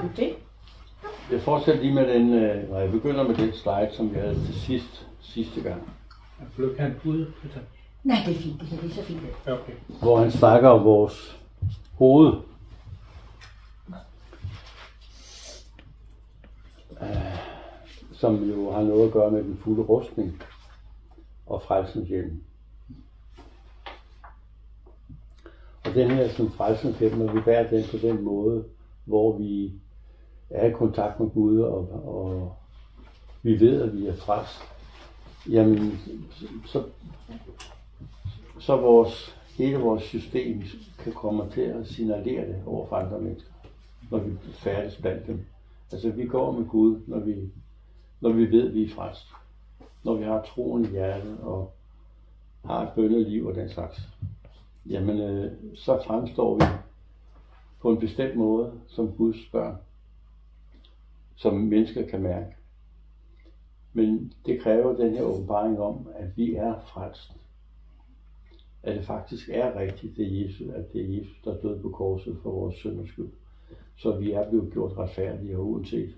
du det? Jeg fortsætter lige med den, når jeg begynder med den slide, som vi havde til sidste gang. Vil du ikke have en pude? Nej, det er fint. Det er så fint. Okay. Hvor han snakker om vores hoved. Som jo har noget at gøre med den fulde rustning og frelsens hjelm. Og den her som frelsens hjelm, når vi bærer den på den måde, hvor vi er i kontakt med Gud, og vi ved, at vi er frelst, jamen, så hele vores system kan komme til at signalere det over for andre mennesker, når vi færdes blandt dem. Altså, vi går med Gud, når vi ved, at vi er frelst. Når vi har troen i hjertet og har et bønneliv og den slags. Jamen, så fremstår vi på en bestemt måde som Guds børn, som mennesker kan mærke. Men det kræver den her åbenbaring om, at vi er frelst. At det faktisk er rigtigt, at det er Jesus, der døde på korset for vores synders skyld. Så vi er blevet gjort retfærdige, og uanset,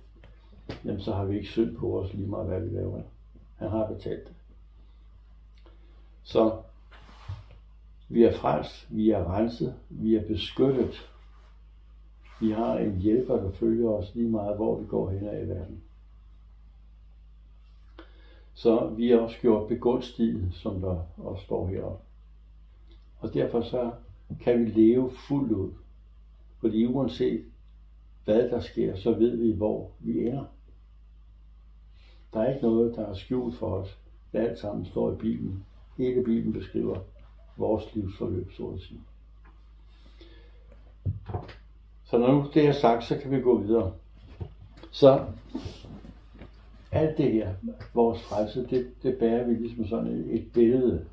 jamen så har vi ikke synd på os lige meget, hvad vi laver. Han har betalt det. Så vi er frelst, vi er renset, vi er beskyttet. Vi har en hjælper, der følger os lige meget, hvor vi går hen ad i verden. Så vi er også gjort begunstiget, som der også står heroppe. Og derfor så kan vi leve fuldt ud. Fordi uanset hvad der sker, så ved vi, hvor vi ender. Der er ikke noget, der er skjult for os. Det alt sammen står i Bibelen. Hele Bibelen beskriver vores livsforløb, så at sige. Så når nu det er sagt, så kan vi gå videre. Så alt det her, vores frelse, det bærer vi ligesom sådan et billede.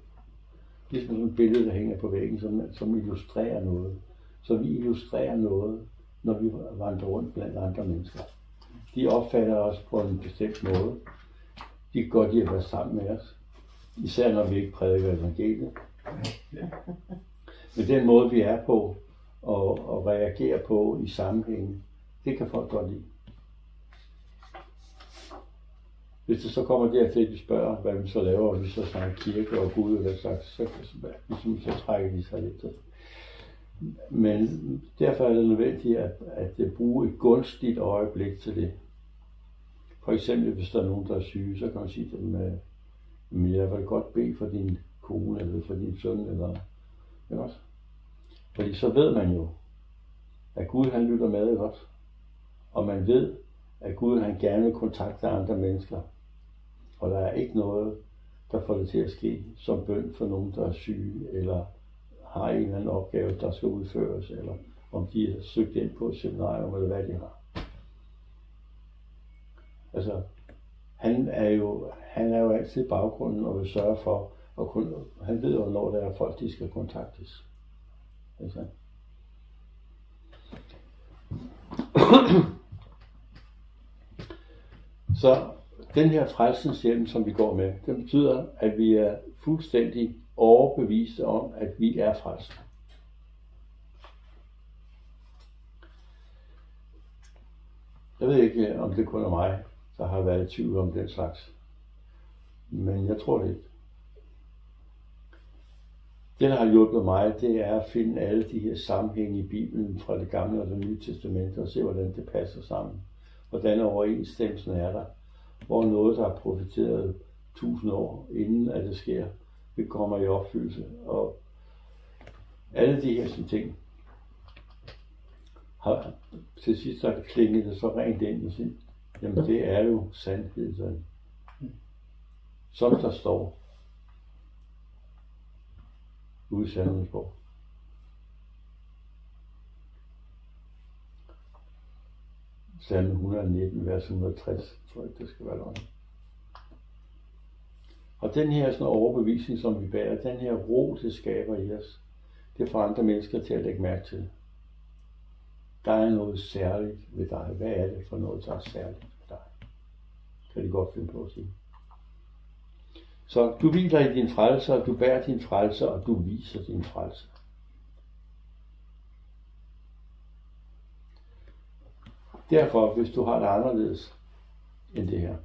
Ligesom sådan et billede, der hænger på væggen, som illustrerer noget. Så vi illustrerer noget, når vi vandrer rundt blandt andre mennesker. De opfatter os på en bestemt måde. De kan godt lide at være sammen med os. Især når vi ikke prædiker evangeliet. Men den måde, vi er på og reagerer på i sammenhængen, det kan folk godt lide. Hvis det så kommer dertil, at de spørger, hvad vi så laver, og vi så snakker kirke og Gud og hvad slags, så trækker de sig lidt til. Men derfor er det nødvendigt at bruge et gunstigt øjeblik til det. For eksempel, hvis der er nogen, der er syge, så kan man sige til dem, men jeg vil godt bede for din kone, eller for din søn, eller også. Fordi så ved man jo, at Gud han lytter med, ikke også? Og man ved, at Gud han gerne vil kontakte andre mennesker. Og der er ikke noget, der får det til at ske som bøn for nogen, der er syge, eller har en eller anden opgave, der skal udføres, eller om de har søgt ind på et seminarium, eller hvad de har. Altså, han er jo altid i baggrunden og vil sørge for, han ved jo, hvornår der er folk, de skal kontaktes. Altså. Så den her frelsens hjelm, som vi går med, det betyder, at vi er fuldstændig overbeviste om, at vi er frelst. Jeg ved ikke, om det kun er mig, der har været i tvivl om den slags. Men jeg tror det ikke. Det, der har hjulpet mig, det er at finde alle de her sammenhænge i Bibelen fra det gamle og det nye testamente og se, hvordan det passer sammen. Hvordan overensstemmelsen er der. Hvor noget, der er profeteret 1000 år inden at det sker, det kommer i opfyldelse. Og alle de her sådan ting har til sidst har det klinget så rent ind og sige, jamen det er jo sandhed, som der står ude i Salmens bog. Salme 119, vers 160, tror jeg, det skal være løgn. Og den her sådan overbevisning, som vi bærer, den her ro, det skaber i os, det får andre mennesker til at lægge mærke til. Der er noget særligt ved dig. Hvad er det for noget, der er særligt ved dig? Kan de godt finde på at sige. Så du hviler i din frelse, og du bærer din frelse, og du viser din frelse. Derfor, hvis du har det anderledes end det her,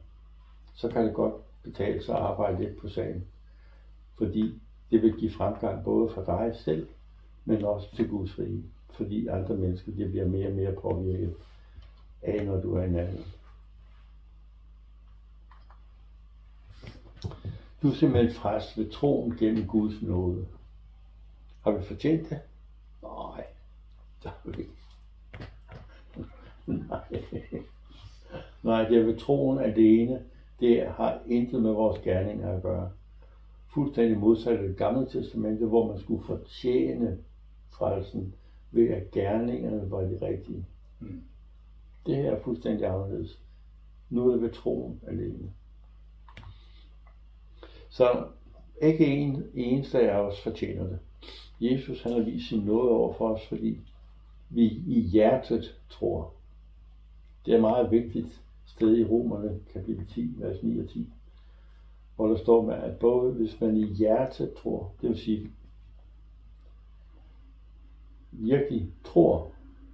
så kan det godt betale sig at arbejde lidt på sagen. Fordi det vil give fremgang både for dig selv, men også til Guds rige. Fordi andre mennesker de bliver mere og mere påvirket af, når du er i nærheden. Du er simpelthen frelst ved troen gennem Guds nåde. Har vi fortjent det? Nej, det har vi ikke. Nej, det er ved troen alene. Det har intet med vores gerninger at gøre. Fuldstændig modsat af det gamle testamente, hvor man skulle fortjene frelsen ved at gerningerne var de rigtige. Det her er fuldstændig anderledes. Nu er det ved troen alene. Så ikke en eneste af os fortjener det. Jesus han har vist sin nåde over for os, fordi vi i hjertet tror. Det er et meget vigtigt sted i Romerne, kapitel 10, vers 9 og 10, hvor der står med, at både hvis man i hjertet tror, det vil sige virkelig tror,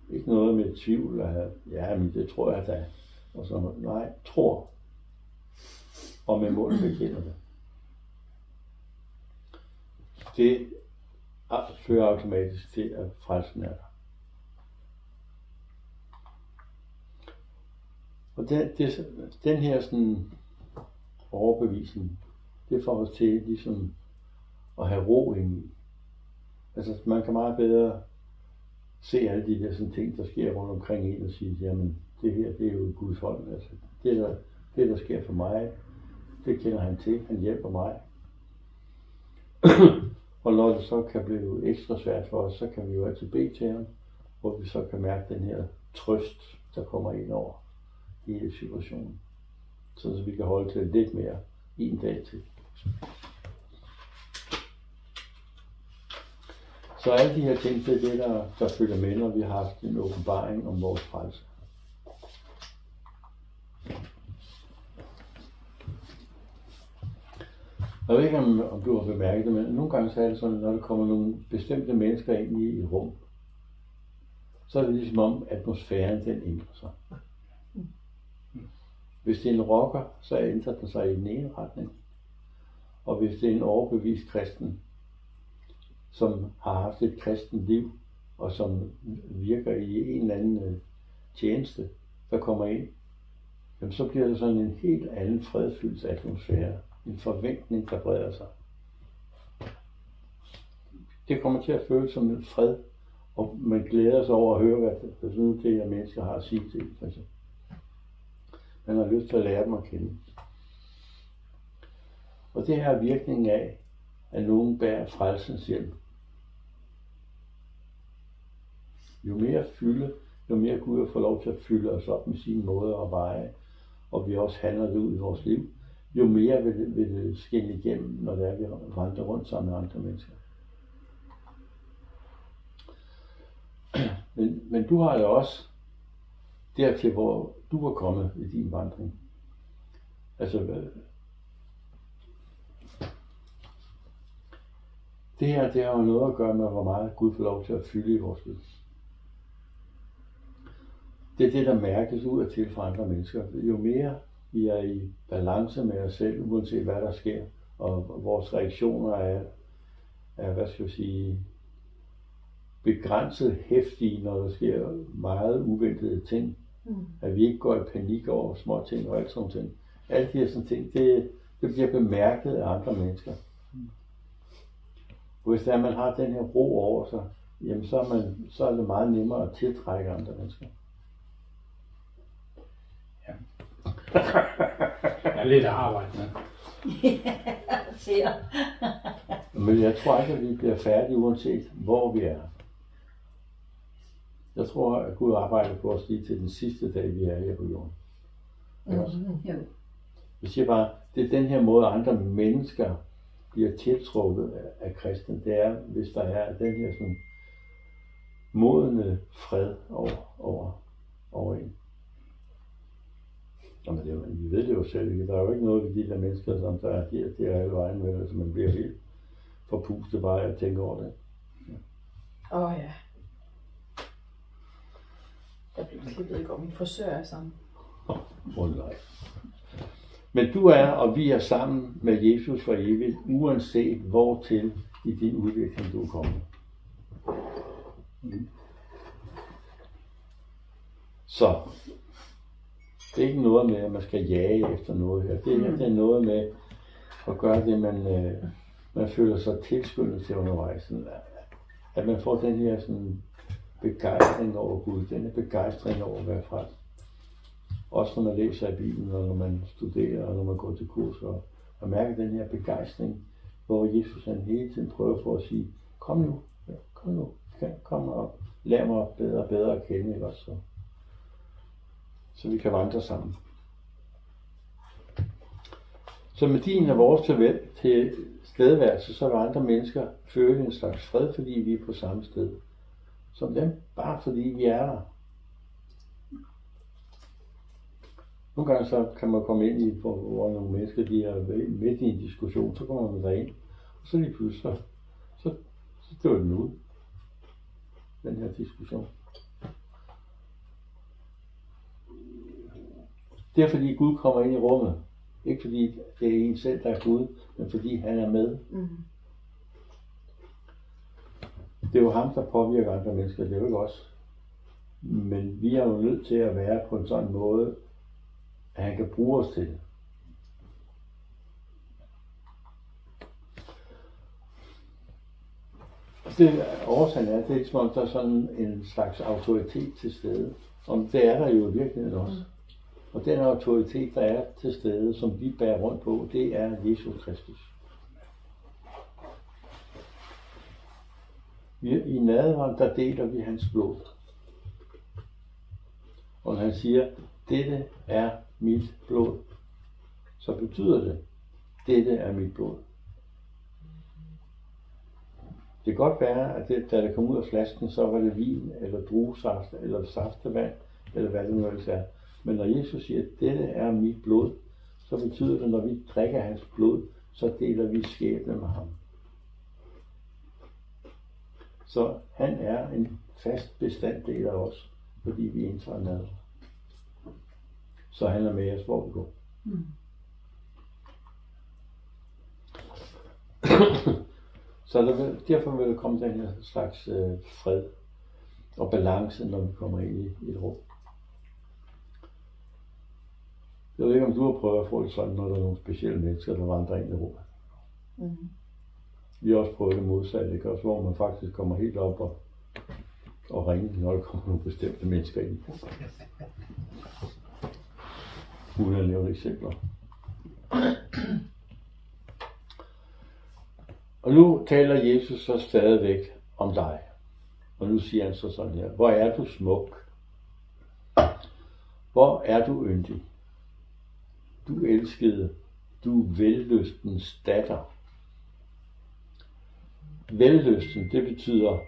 ikke noget med tvivl, at ja, men det tror jeg da, og så nej, tror, og med munden bekender det. Det fører automatisk til, at frelsen er der. Og den her sådan overbevisning, det får os til ligesom at have ro ind i. Altså man kan meget bedre se alle de der sådan ting, der sker rundt omkring en og sige, jamen det her, det er jo Guds hånd. Altså det der sker for mig, det kender han til, han hjælper mig. Og når det så kan blive ekstra svært for os, så kan vi jo altid bede til ham, hvor vi så kan mærke den her trøst, der kommer ind over hele situationen. Så vi kan holde til lidt mere en dag til. Så alle de her ting, det er det, der følger med, når vi har haft en åbenbaring om vores frelse. Jeg ved ikke, om du har bemærket det, men nogle gange så er det sådan, når der kommer nogle bestemte mennesker ind i et rum, så er det ligesom om atmosfæren den ændrer sig. Hvis det er en rocker, så ændrer den sig i den ene retning. Og hvis det er en overbevist kristen, som har haft et kristent liv, og som virker i en eller anden tjeneste, der kommer ind, jamen så bliver det sådan en helt anden fredfyldt atmosfære. En forventning, der breder sig. Det kommer til at føles som en fred, og man glæder sig over at høre, hvad det her mennesker har at sige til. Altså. Man har lyst til at lære dem at kende. Og det her er virkningen af, at nogen bærer frelsens hjem. Jo mere fylde, jo mere Gud får lov til at fylde os op med sine måder og veje, og vi også handler det ud i vores liv, jo mere vil det skinne igennem, når det er, vi vandrer rundt sammen med andre mennesker. Men du har jo også dertil, hvor du er kommet i din vandring. Altså, det her, det har jo noget at gøre med, hvor meget Gud får lov til at fylde i vores liv. Det er det, der mærkes ud af til fra andre mennesker. Jo mere vi er i balance med os selv, uanset hvad der sker, og vores reaktioner er hvad skal jeg sige, begrænset hæftige, når der sker meget uventede ting. At vi ikke går i panik over små ting og alt sådan ting. Alle de her sådan ting, det bliver bemærket af andre mennesker. Og hvis man har den her ro over sig, jamen så er det meget nemmere at tiltrække andre mennesker. Ja. Jeg er lidt arbejde med. Men jeg tror ikke, at vi bliver færdige, uanset hvor vi er. Jeg tror, at Gud arbejder på os lige til den sidste dag, vi er her på jorden. Jeg siger bare, det er den her måde, andre mennesker bliver tiltrukket af kristen. Det er, hvis der er den her sådan modne fred over en. Jamen, vi ved det jo selv ikke. Der er jo ikke noget ved de der mennesker, som der er her, det er alle vejen med, så man bliver helt forpustet bare at tænke over det. Ja. Jeg blev klippet i går. Min frisør er sammen. Nej. Men du er, og vi er sammen med Jesus for evigt, uanset hvortil i din udvikling du er kommet. Så det er ikke noget med, at man skal jage efter noget her. Det er noget med at gøre det, man føler sig tilskyndet til undervejs. At man får den her sådan begejstring over Gud, denne begejstring over at være frelst. Også når man læser i Bibelen, og når man studerer, og når man går til kurser, og mærker den her begejstring, hvor Jesus han hele tiden prøver for at sige, kom nu, kom og lær mig bedre og bedre at kende, ikke også? Så vi kan vandre sammen. Så med din og vores til stedværelse, så vil andre mennesker føle en slags fred, fordi vi er på samme sted som dem, bare fordi vi er der. Nogle gange så kan man komme ind i, hvor nogle mennesker de er midt i en diskussion, så kommer man derind, og så lige pludselig, så dør den ud, den her diskussion. Det er fordi Gud kommer ind i rummet. Ikke fordi det er en selv, der er Gud, men fordi han er med. Det er jo ham, der påvirker andre mennesker, det er jo ikke os. Men vi er jo nødt til at være på en sådan måde, at han kan bruge os til det. Årsagen er, det er som om der er sådan en slags autoritet til stede. Og det er der jo i virkeligheden også. Og den autoritet, der er til stede, som vi bærer rundt på, det er Jesus Kristus. I nadveren, der deler vi hans blod. Og når han siger, dette er mit blod, så betyder det, dette er mit blod. Det kan godt være, at da det kom ud af flasken, så var det vin, eller druesaft, eller saftevand, eller hvad det nu ellers er. Men når Jesus siger, at dette er mit blod, så betyder det, at når vi drikker hans blod, så deler vi skæbne med ham. Så han er en fast bestanddel af os, fordi vi indtager mad. Så han er med os, hvor vi går. Så derfor vil der komme den her slags fred og balance, når vi kommer ind i et rum. Jeg ved ikke, om du har prøvet at få det sådan, når der er nogle specielle mennesker, der vandrer ind i rummet. Vi har også prøvet det modsatte, ikke? Også, hvor man faktisk kommer helt op og ringer, når der kommer nogle bestemte mennesker ind. Uden at lave eksempler. Og nu taler Jesus så stadigvæk om dig. Og nu siger han så sådan her, hvor er du smuk? Hvor er du yndig? Du elskede, du vellystens datter. Vellysten, det betyder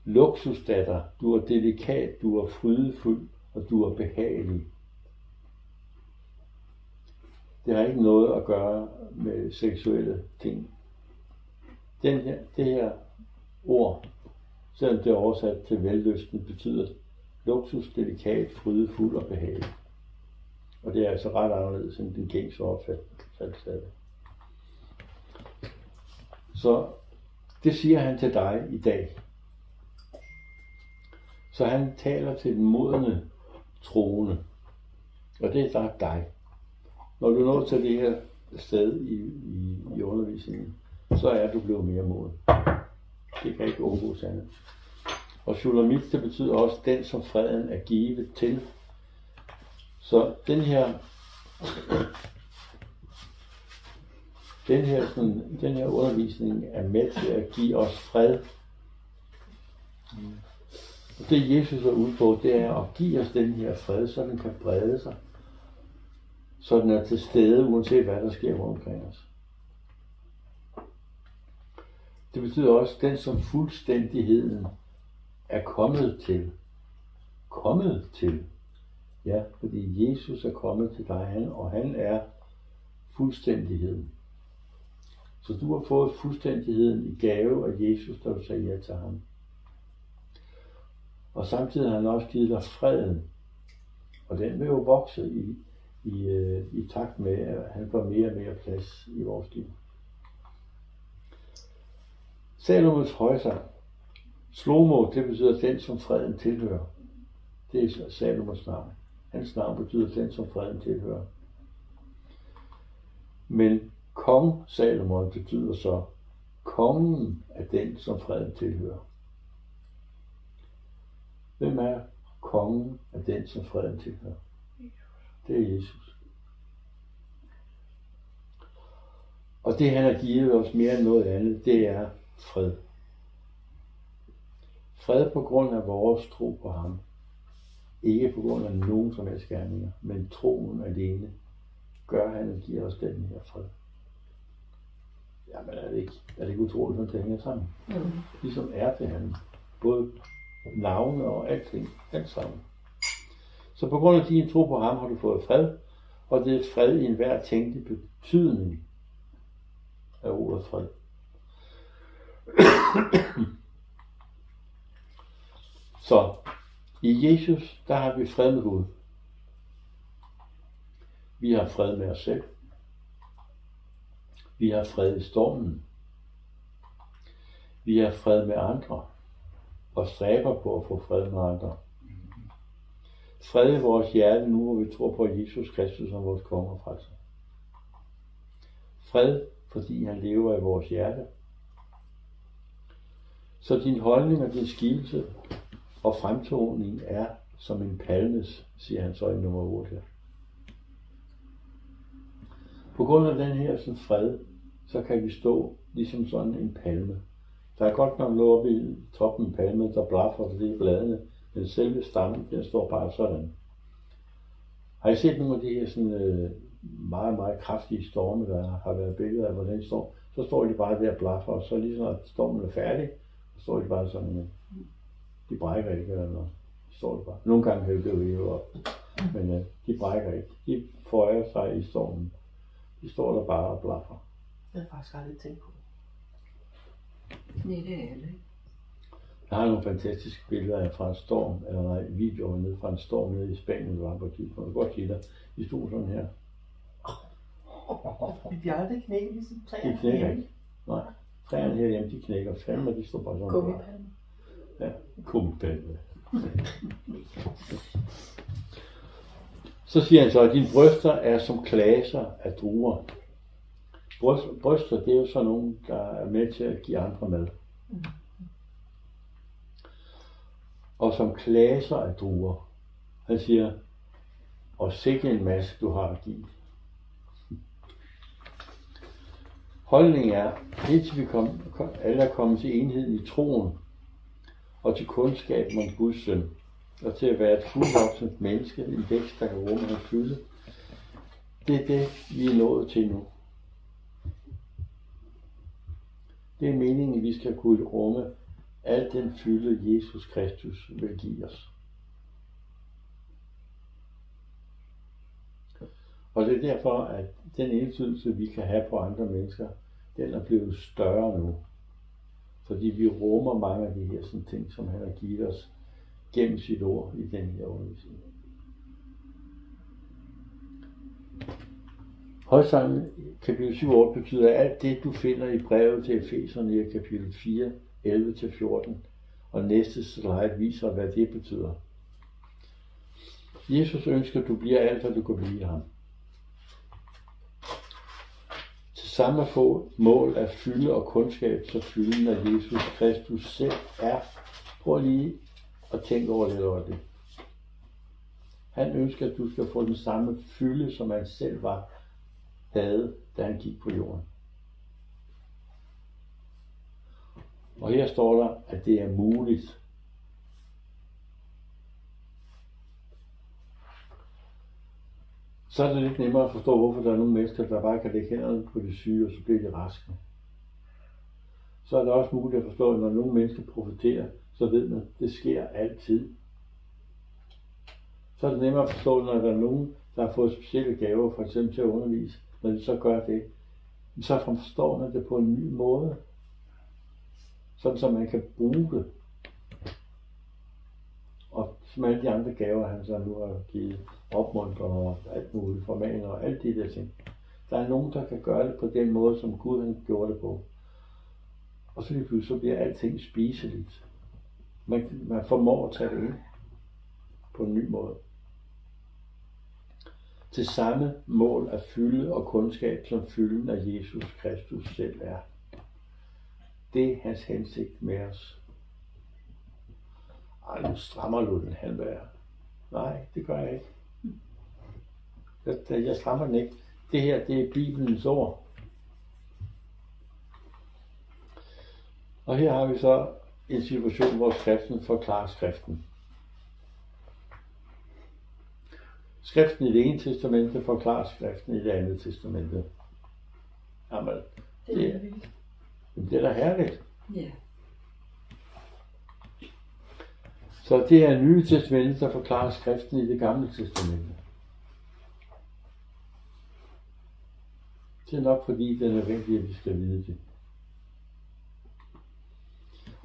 luksusdatter. Du er delikat, du er frydefuld, og du er behagelig. Det har ikke noget at gøre med seksuelle ting. Det her ord, selvom det er oversat til vellysten, betyder luksus, delikat, frydefuld og behagelig. Og det er altså ret anderledes end den gængse opfattelse af det. Så det siger han til dig i dag. Så han taler til den modne troende. Og det er dig. Når du når til det her sted i undervisningen, så er du blevet mere moden. Det kan ikke undgås andet. Og Shulamit, det betyder også den, som freden er givet til. Så den her undervisning er med til at give os fred. Og det Jesus er ude på, det er at give os den her fred, så den kan brede sig. Så den er til stede, uanset hvad der sker rundt omkring os. Det betyder også, den som fuldstændigheden er kommet til. Kommet til. Ja, fordi Jesus er kommet til dig, og han er fuldstændigheden. Så du har fået fuldstændigheden i gave af Jesus, da du sagde ja til ham. Og samtidig har han også givet dig freden. Og den vil jo vokse i takt med, at han får mere og mere plads i vores liv. Salomos højsang. Slomo, det betyder den, som freden tilhører. Det er Salomos navn. Hans navn betyder den, som freden tilhører. Men kong Salomon betyder så kongen af den, som freden tilhører. Hvem er kongen af den, som freden tilhører? Det er Jesus. Og det han har givet os mere end noget andet, det er fred. Fred på grund af vores tro på ham. Ikke på grund af nogen som helst gerninger, men troen alene gør han og giver os den her fred. Jamen er det ikke utroligt, at det hænger sammen? Ligesom er det han. Både navne og alting, alt sammen. Så på grund af din tro på ham har du fået fred, og det er fred i enhver tænkelig betydning af ordet fred. Så i Jesus, der har vi fred med Gud. Vi har fred med os selv. Vi har fred i stormen. Vi har fred med andre og stræber på at få fred med andre. Fred i vores hjerte nu, hvor vi tror på Jesus Kristus som vores konge og frelser. Fred, fordi han lever i vores hjerte. Så din holdning og din skikkelse og fremtoning er som en palmes, siger han så i nummer 8 her. På grund af den her sådan fred, så kan vi stå ligesom sådan en palme. Der er godt nok noget oppe i toppen af palmen, der blaffer, for det er bladene, men selve stammen, der står bare sådan. Har I set nogle af de her sådan, meget, meget kraftige storme, der har været billeder af, hvordan de står? Så står de bare der og blaffer, og så lige sådan, at stormen er færdig, så står de bare sådan, de brækker ikke eller noget. Så står de bare. Nogle gange kan det blive helt op, men de brækker ikke. De føjer sig i stormen. De står der bare og blaffer. Det er faktisk aldrig tænkt på. Nej, det er alle. Jeg har nogle fantastiske billeder fra en storm, eller nej, videoer nede fra en storm nede i Spanien, der var på et tidspunkt. Jeg kan godt sige dig, de stod sådan her. Vi bliver aldrig knækket ligesom træerne. De knækker ikke. Nej, træerne herhjemme, de knækker fandme, de står bare sådan. Gummipalme. Ja, gummipalme. Så siger han så, at dine bryster er som klaser af druer. Bryster, det er jo sådan nogen, der er med til at give andre mad. Og som klaser af druer. Han siger, og sikke en masse, du har at give. Holdningen er, indtil vi alle er kommet til enheden i troen, og til kundskaben om Guds søn, og til at være et fuldvoksent menneske, en vækst, der kan rumme og fylde. Det er det, vi er nået til nu. Det er meningen, at vi skal kunne rumme al den fylde, Jesus Kristus vil give os. Og det er derfor, at den indflydelse, vi kan have på andre mennesker, den er blevet større nu. Fordi vi rummer mange af de her sådan ting, som han har givet os gennem sit ord i den her undervisning. Højsangen kapitel 7 betyder, at alt det, du finder i brevet til Efeserne i kapitel 4, 11-14, og næste slide viser, hvad det betyder. Jesus ønsker, at du bliver alt, hvad du kan blive i ham. Til samme få mål af fylde og kundskab, så fylden af Jesus Kristus selv er. Prøv lige at tænke over det over det. Han ønsker, at du skal få den samme fylde, som han selv havde, da han gik på jorden. Og her står der, at det er muligt. Så er det lidt nemmere at forstå, hvorfor der er nogle mennesker, der bare kan lægge hænderne på de syge, og så bliver de raske. Så er det også muligt at forstå, at når nogle mennesker profeterer, så ved man, at det sker altid. Så er det nemmere at forstå, når der er nogen, der har fået specielle gaver, for eksempel til at undervise. Når de så gør det, så forstår man det på en ny måde. Sådan så man kan bruge det. som alle de andre gaver, han så nu har givet, opmuntrer og alt muligt, formaner og alt de der ting. Der er nogen, der kan gøre det på den måde, som Gud han gjorde det på. Og så lige pludselig så bliver alting spiseligt. Man formår at tage det ind på en ny måde. Til samme mål af fylde og kundskab, som fylden af Jesus Kristus selv er. Det er hans hensigt med os. Ej, nu strammer Ludden han være. Nej, det gør jeg ikke. Jeg strammer den ikke. Det her, det er Bibelens ord. Og her har vi så en situation, hvor skriften forklarer skriften. Skriften i Det ene testamente forklarer skriften i Det andet testamente. Jamen, det er da herligt. Ja. Så det er Nye Testamente, der forklarer skriften i Det gamle testamente. Det er nok fordi, det er nødvendigt, at vi skal vide det.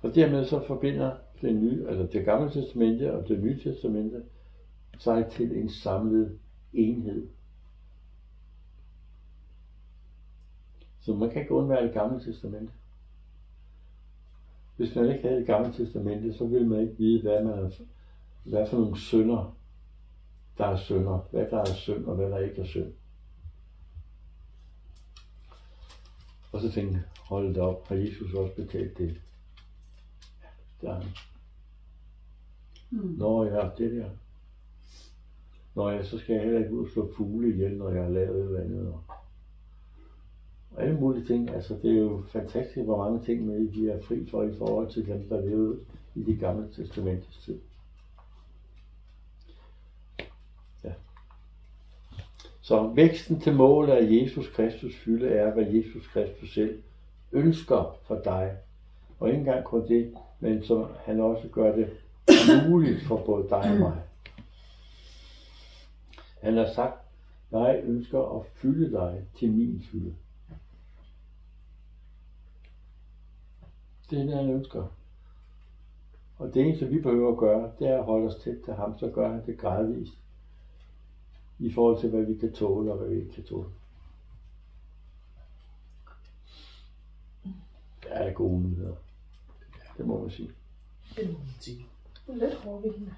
Og dermed så forbinder det gamle testamente og det nye testamente sig til en samlet enhed. Så man kan ikke undvære det gamle testamente. Hvis man ikke havde det gamle testamente, så ville man ikke vide, hvad for nogle synder, der er synder. Hvad der er synd, og hvad der ikke er synd. Og så tænkte jeg, hold det op, har Jesus også betalt det? Ja, der. Nå ja, det der. Nå ja, så skal jeg heller ikke ud og slå fugle ihjel, når jeg har lavet et eller andet. Og alle mulige ting, altså det er jo fantastisk, hvor mange ting vi er fri for i forhold til dem, der levede i Det gamle testamentets tid. Ja. Så væksten til målet af Jesus Kristus fylde er, hvad Jesus Kristus selv ønsker for dig. Og ikke engang kun det, men så han også gør det muligt for både dig og mig. Han har sagt, jeg ønsker at fylde dig til min fylde. Det er det, han ønsker. Og det eneste, vi behøver at gøre, det er at holde os tæt til ham, så gør han det gradvist. I forhold til, hvad vi kan tåle og hvad vi ikke kan tåle. Der er gode nyheder. Det må man sige. Det må man sige. Det er lidt hårdvindende.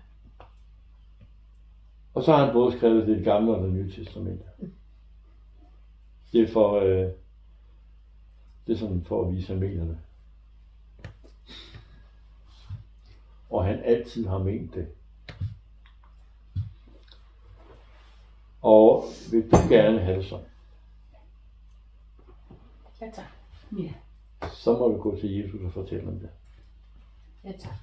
Og så har han både skrevet det gamle og det nye testamente. Det er for, det er sådan for at vise medierne. Og han altid har ment det. Og vil du gerne have det sådan? Ja, tak. Ja. Så må du gå til Jesus og fortælle om det. Ja, tak.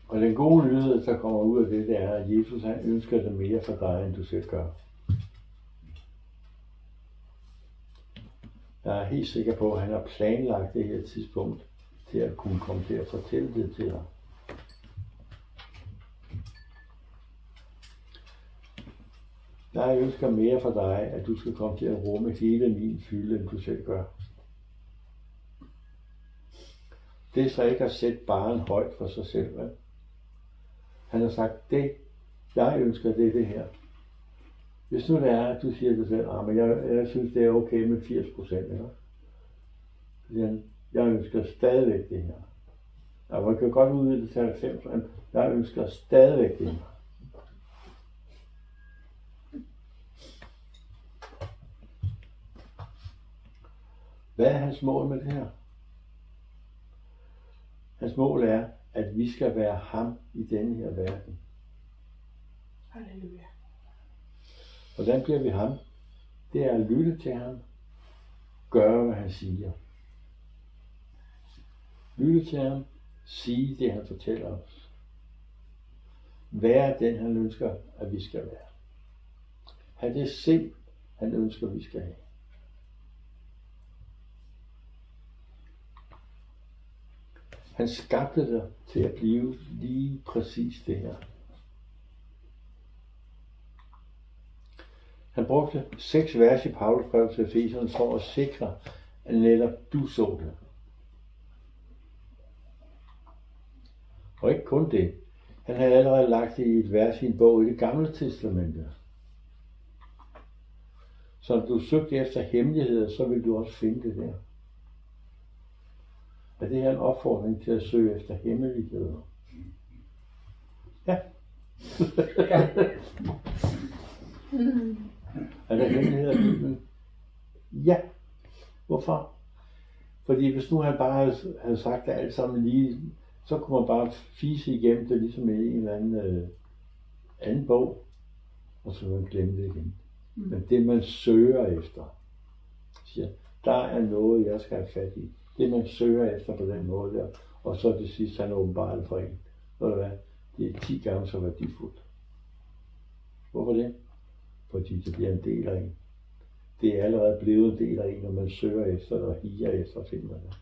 Og den gode nyhed, der kommer ud af det er, at Jesus han ønsker det mere for dig, end du selv gør. Jeg er helt sikker på, at han har planlagt det her tidspunkt til at kunne komme til at fortælle det til dig. Jeg ønsker mere for dig, at du skal komme til at rumme hele min fylde, end du selv gør. Det er så ikke at sætte barren højt for sig selv. Vel? Han har sagt, det jeg ønsker, det er det her. Hvis nu det er, at du siger til dig selv, men jeg synes, det er okay med 80%. Eller? Jeg ønsker stadigvæk det her. Ja, man kan godt udvide det til 90%. Jeg ønsker stadigvæk det her. Hvad er hans mål med det her? Hans mål er, at vi skal være ham i denne her verden. Halleluja. Hvordan bliver vi ham? Det er at lytte til ham. Gøre, hvad han siger. Lytte til ham. Sige det, han fortæller os. Være den, han ønsker, at vi skal være. Ha' det sind, han ønsker, vi skal have. Han skabte dig til at blive lige præcis det her. Han brugte 6 vers i Paulus brev til Efeserne for at sikre, at netop du så det. Og ikke kun det. Han havde allerede lagt det i et vers i en bog i det gamle testamente. Så når du søgte efter hemmeligheder, så vil du også finde det der. Er det her en opfordring til at søge efter hemmeligheder? Ja. Er der hemmeligheder i Bibelen? Ja. Hvorfor? Fordi hvis nu han bare havde sagt det alt sammen lige, så kunne man bare fise igennem det, ligesom i en eller anden bog, og så ville man glemme det igen. Men det man søger efter, siger, der er noget, jeg skal have fat i. Det man søger efter på den måde der, og så det sidste, han åbenbart for en. Ved du hvad? Det er 10 gange så værdifuldt. Hvorfor det? Fordi det bliver en del af en. Det er allerede blevet en del af en, når man søger efter det og higer efter at finde det.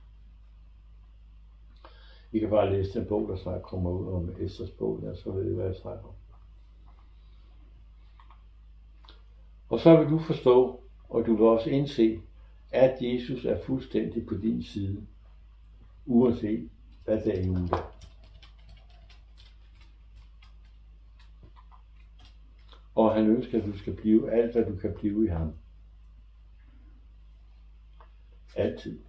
I kan bare læse den bog, der snart kommer ud om Esters bog, der, så ved I, hvad jeg snakker om. Og så vil du forstå, og du vil også indse, at Jesus er fuldstændig på din side, uanset hvad det er i ugen. Og han ønsker, at du skal blive alt, hvad du kan blive i ham. Altid.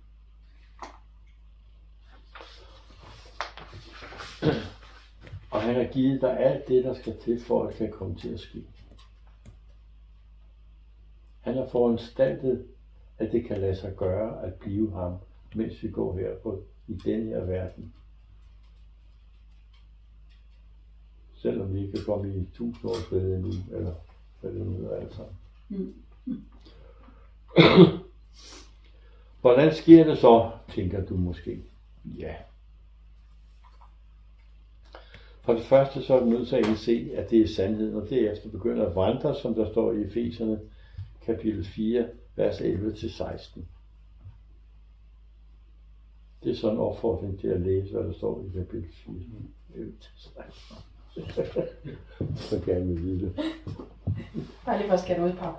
Og han har givet dig alt det, der skal til, for at det kan komme til at ske. Han har foranstaltet, at det kan lade sig gøre at blive ham, mens vi går her i den her verden. Selvom vi ikke kan komme i 1000 års ved endnu, eller hvad det nu er alt sammen. Hvordan sker det så, tænker du måske? Ja. For det første så er du nødt til at indse, at det er sandheden, og derefter begynder at vandre, som der står i Efeserne, kapitel 4, vers 11-16. Det er sådan en opfordring til at læse, hvad der står i kapitel 4, 11-16. Så gerne vil vide det. Bare lige for at skære ud, Pau.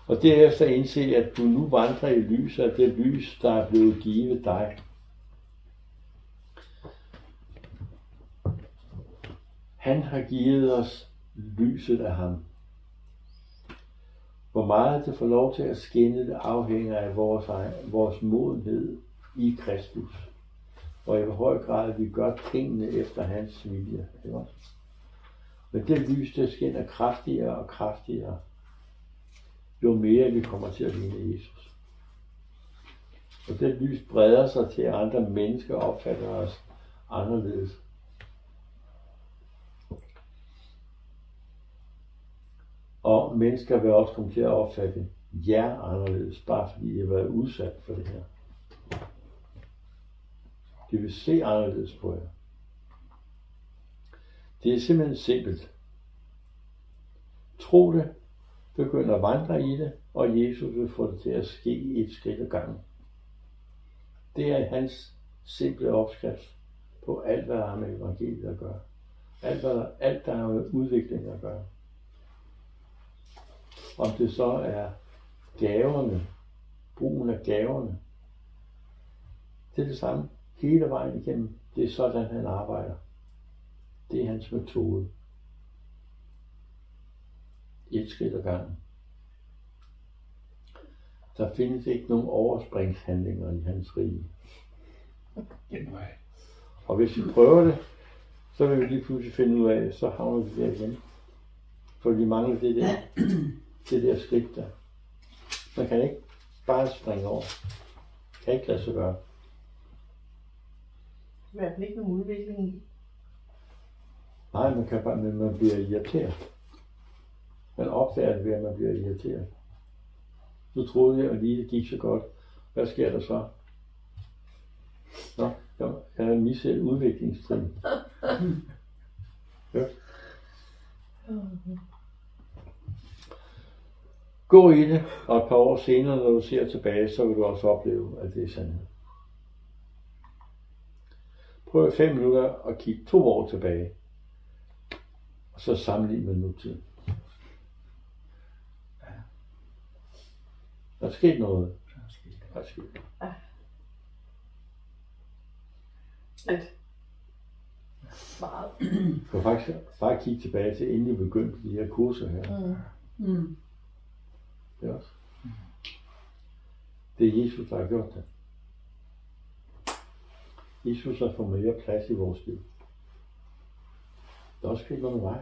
Og derefter indse, at du nu vandrer i lyset af det lys, der er blevet givet dig. Han har givet os lyset af ham. Hvor meget det får lov til at skinne, det afhænger af vores modenhed i Kristus. Og i hvor høj grad vi gør tingene efter hans vilje. Men det lys, det skinner kraftigere og kraftigere, jo mere vi kommer til at ligne Jesus. Og det lys breder sig til, at andre mennesker opfatter os anderledes. Og mennesker vil også komme til at opfatte jer anderledes, bare fordi I har været udsat for det her. De vil se anderledes på jer. Det er simpelthen simpelt. Tro det, begynd at vandre i det, og Jesus vil få det til at ske et skridt ad gangen. Det er hans simple opskrift på alt, hvad der har med evangeliet at gøre. Alt, der har med udvikling at gøre. Om det så er gaverne, brugen af gaverne, det er det samme hele vejen igennem. Det er sådan, han arbejder. Det er hans metode. Et skridt ad gangen. Der findes ikke nogen overspringshandlinger i hans rige. Og hvis vi prøver det, så vil vi lige pludselig finde ud af, så havner vi der igen. For vi mangler det der skridt der. Man kan ikke bare springe over. Kan ikke lade sig gøre. I hvert fald ikke nogen udvikling i. Nej, man kan bare, men man bliver irriteret. Man opdager det ved, at man bliver irriteret. Nu troede jeg, at lige det gik så godt. Hvad sker der så? Nå, jeg har misset et udviklingstrin. Ja. Gå i det, og et par år senere, når du ser tilbage, så vil du også opleve, at det er sandhed. Prøv i 5 minutter at kigge 2 år tilbage, og så sammenligne med nutiden. Der er sket noget. Der er sket. At Meget. Du kan faktisk bare kigge tilbage til, inden vi begyndte de her kurser her. Det er også. Det er Jesus, der har gjort det. Jesus har fået mere plads i vores liv. Der er også sket noget med mig.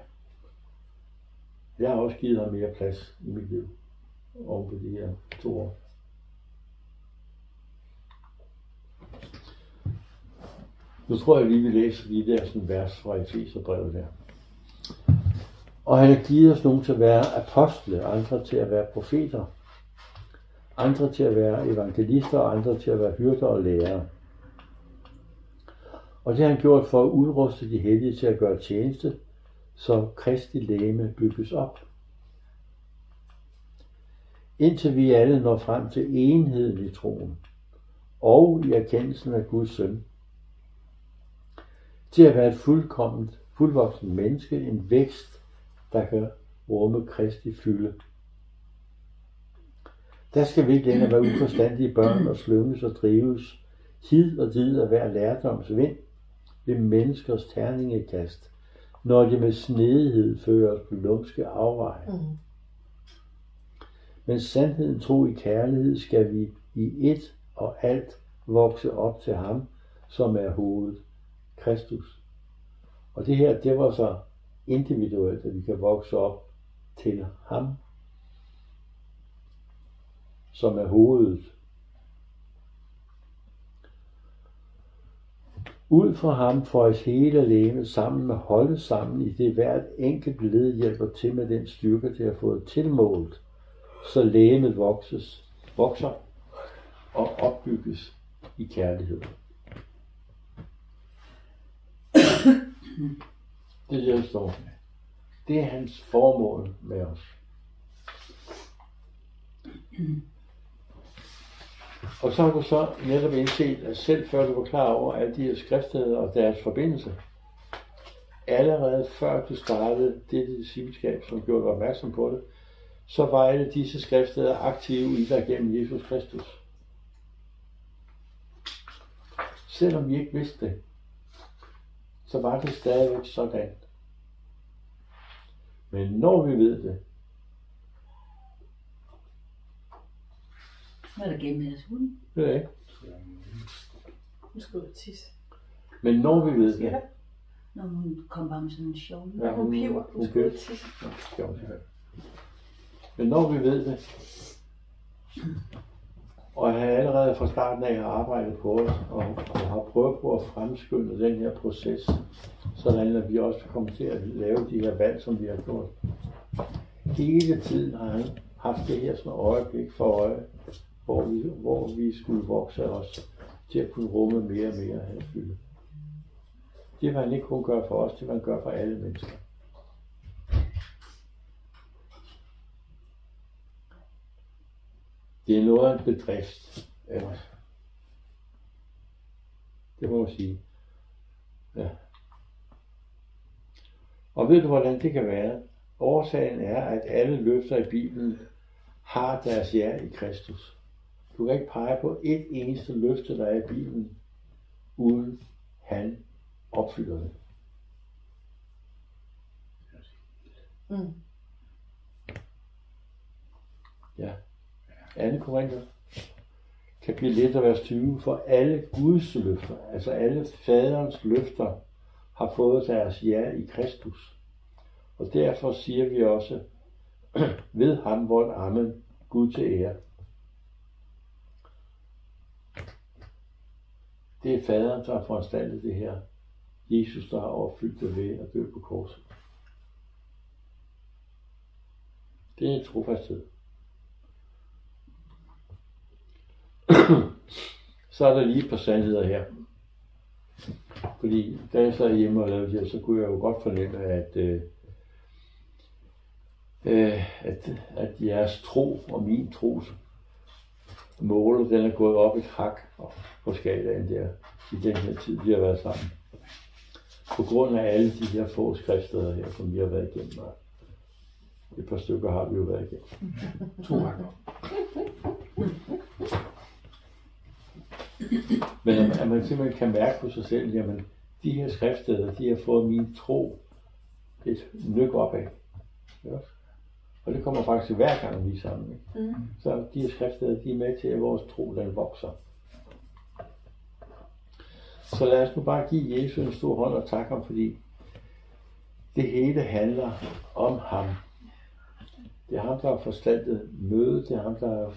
Jeg har også givet ham mere plads i mit liv. Oven på de her 2 år. Nu tror jeg lige, vi læser lige der sådan vers fra Efeserbrevet der. Og han har givet os nogen til at være apostle, andre til at være profeter, andre til at være evangelister, og andre til at være hyrder og lærere. Og det har han gjort for at udruste de hellige til at gøre tjeneste, så Kristi legeme bygges op. Indtil vi alle når frem til enheden i troen, og i erkendelsen af Guds søn, til at være et fuldvoksen menneske, en vækst, der kan rumme Kristi fylde. Der skal vi ikke længere være uforstandige børn og slynges og drives hid og did af hver lærdoms vind ved menneskers terningekast, når de med snedighed fører os på lumske afveje. Men sandheden tro i kærlighed skal vi i et og alt vokse op til ham, som er hovedet, Kristus. Og det her, det var så individuelt, at vi kan vokse op til ham, som er hovedet. Ud fra ham føjes hele legemet sammen med holde sammen i det hvert enkelt led hjælper til med den styrke, det har fået tilmålt, så legemet vokser og opbygges i kærlighed. Det er det, der står. Det er hans formål med os. Og så har du så netop indset, at selv før du var klar over alle de her skriftsteder og deres forbindelse, allerede før du startede det discipleskab, som gjorde dig opmærksom på det, så var alle disse skriftsteder aktive i dig gennem Jesus Kristus. Selvom vi ikke vidste det, så var det stadigvæk sådan. Men når vi ved det, Hvad er der gennem jeres hund? det er ikke. Nu skal du tisse. Men når vi ved det, Når hun kom bare med sådan en sjov. Ja, hun piver. Nu skal du tisse. Men når vi ved det, og jeg har allerede fra starten af arbejdet på os, og har prøvet på at fremskynde den her proces, sådan at vi også kommer til at lave de her valg, som vi har gjort. Hele tiden har han haft det her sådan øjeblik for øje, hvor vi skulle vokse os til at kunne rumme mere og mere af fylde. Det vil han ikke kun gøre for os, det vil han gøre for alle mennesker. Det er noget af en bedrift ellers. Det må man sige. Ja. Og ved du, hvordan det kan være? Årsagen er, at alle løfter i Bibelen har deres ja i Kristus. Du kan ikke pege på et eneste løfte, der er i Bibelen, uden han opfylder det. Ja. 2. Korinther kapitel 1 og vers 20, for alle Guds løfter, altså alle faderens løfter, har fået deres ja i Kristus. Og derfor siger vi også, ved ham, hvor amen, Gud til ære. Det er faderen, der har foranstaltet det her. Jesus, der har opfyldt det ved at dø på korset. Det er trofasthed. Så er der lige et par sandheder her. Fordi da jeg så hjemme og lavede det, så kunne jeg jo godt fornemme, at jeres tro og min tros mål, den er gået op et hak på skalaen der i den her tid, vi har været sammen. På grund af alle de her få skriftsteder her, som vi har været igennem. Et par stykker har vi jo været igennem. 2 gange. Men at man simpelthen kan mærke på sig selv, jamen de her skriftsteder, de har fået min tro et nyk opad. Ja. Og det kommer faktisk hver gang, vi er sammen. Ikke? Så de her skriftsteder, de er med til, at vores tro, den vokser. Så lad os nu bare give Jesus en stor hånd og takke ham, fordi det hele handler om ham. Det er ham, der har foranstaltet mødet. Det er ham, der har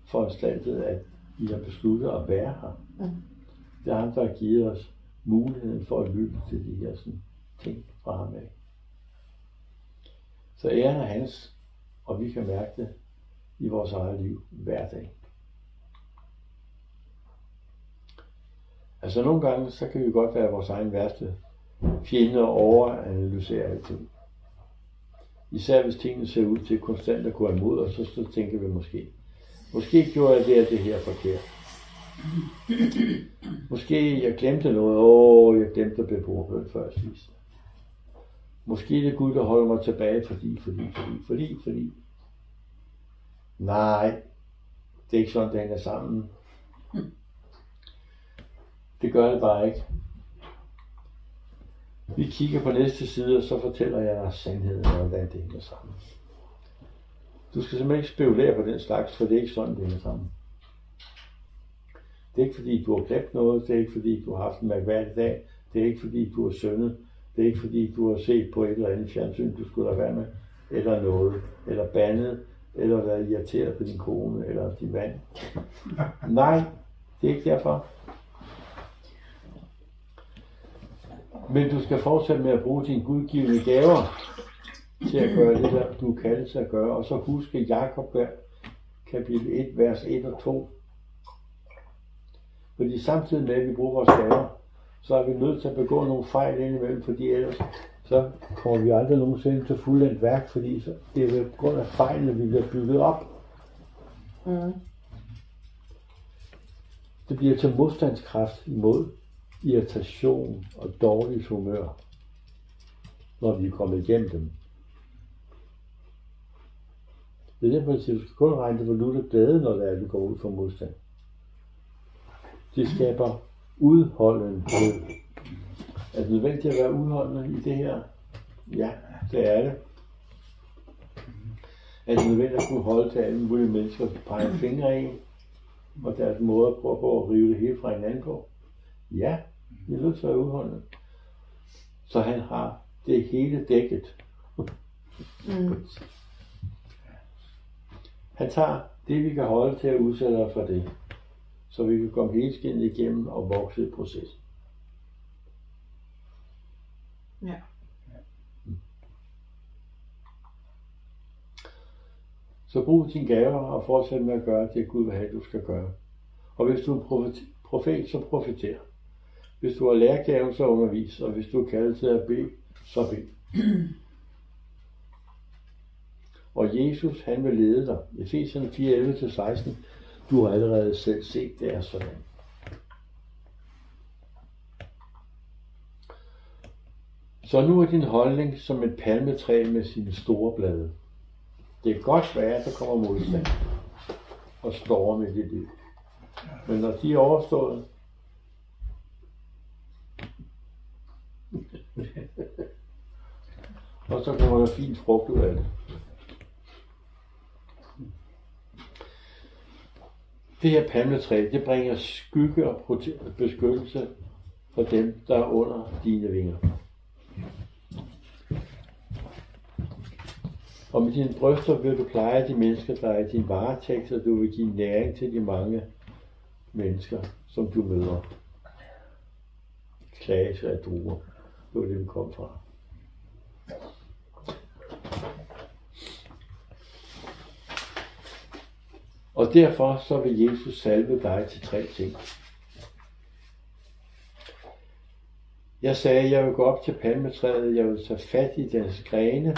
foranstaltet, at vi har besluttet at være her. Det er ham, der har givet os muligheden for at lytte til de her sådan, ting fra ham af. Så æren er hans, og vi kan mærke det i vores eget liv hver dag. Altså nogle gange, så kan vi godt være vores egen værste fjende og overanalysere alting. Især hvis tingene ser ud til konstant at gå imod os, så tænker vi måske gjorde jeg det her forkert. Måske jeg glemte noget, jeg glemte at bede bordbøn før jeg spiste. Måske det er Gud, der holder mig tilbage, fordi. Nej, det er ikke sådan, det hænger sammen. Det gør det bare ikke. Vi kigger på næste side, og så fortæller jeg dig sandheden, og hvordan det hænger sammen. Du skal simpelthen ikke spekulere på den slags, for det er ikke sådan, det hænger sammen. Det er ikke fordi, du har glemt noget, det er ikke fordi, du har haft en mærkværdig dag, det er ikke fordi, du har syndet, det er ikke fordi, du har set på et eller andet fjernsyn, du skulle lade være med, eller noget, eller bandet, eller været irriteret på din kone, eller din mand. Nej, det er ikke derfor. Men du skal fortsætte med at bruge dine gudgivende gaver til at gøre det der, du er kaldet til at gøre. Og så huske Jakob kapitel 1, vers 1 og 2. Fordi samtidig med, at vi bruger vores gaver, så er vi nødt til at begå nogle fejl indimellem, fordi ellers så kommer vi aldrig nogensinde til fuldendt værk, fordi så det er på grund af fejlene, vi bliver bygget op. Det bliver til modstandskraft imod irritation og dårligt humør, når vi er kommet igennem dem. Det er derfor, at du skal kun regne det for lutter glæde, når det er, at du går ud for modstand. Det skaber udholdenhed. Er det nødvendigt at være udholdende i det her? Ja, det er det. Er det nødvendigt at kunne holde til alle mulige mennesker, der peger fingre af, og deres måde at prøve på at rive det hele fra hinanden på? Ja, det er nødt til at være udholdende. Så han har det hele dækket. Han tager det, vi kan holde til at udsætte os for det, så vi kan komme hele skinnet igennem og vokse i processen. Ja. Så brug dine gaver og fortsæt med at gøre det, Gud vil have, du skal gøre. Og hvis du er profet, så profeter. Hvis du har lærergave, så undervis. Og hvis du er kaldet til at bede, så bed. Og Jesus, han vil lede dig. Efeserne 4:11-16. Du har allerede selv set, det er sådan. Så nu er din holdning som et palmetræ med sine store blade. Det kan godt være, at der kommer modstand og storme i dit liv. Men når de er overstået, og så kommer der fint frugt ud af det. Det her palmetræ, det bringer skygge og beskyttelse for dem, der er under dine vinger. Og med dine bryster vil du pleje de mennesker, der er i din varetægt, og du vil give næring til de mange mennesker, som du møder. Klage af druer. Det var det, vi kom fra. Og derfor så vil Jesus salve dig til 3 ting. Jeg sagde, at jeg vil gå op til palmetræet, jeg vil tage fat i dens grene.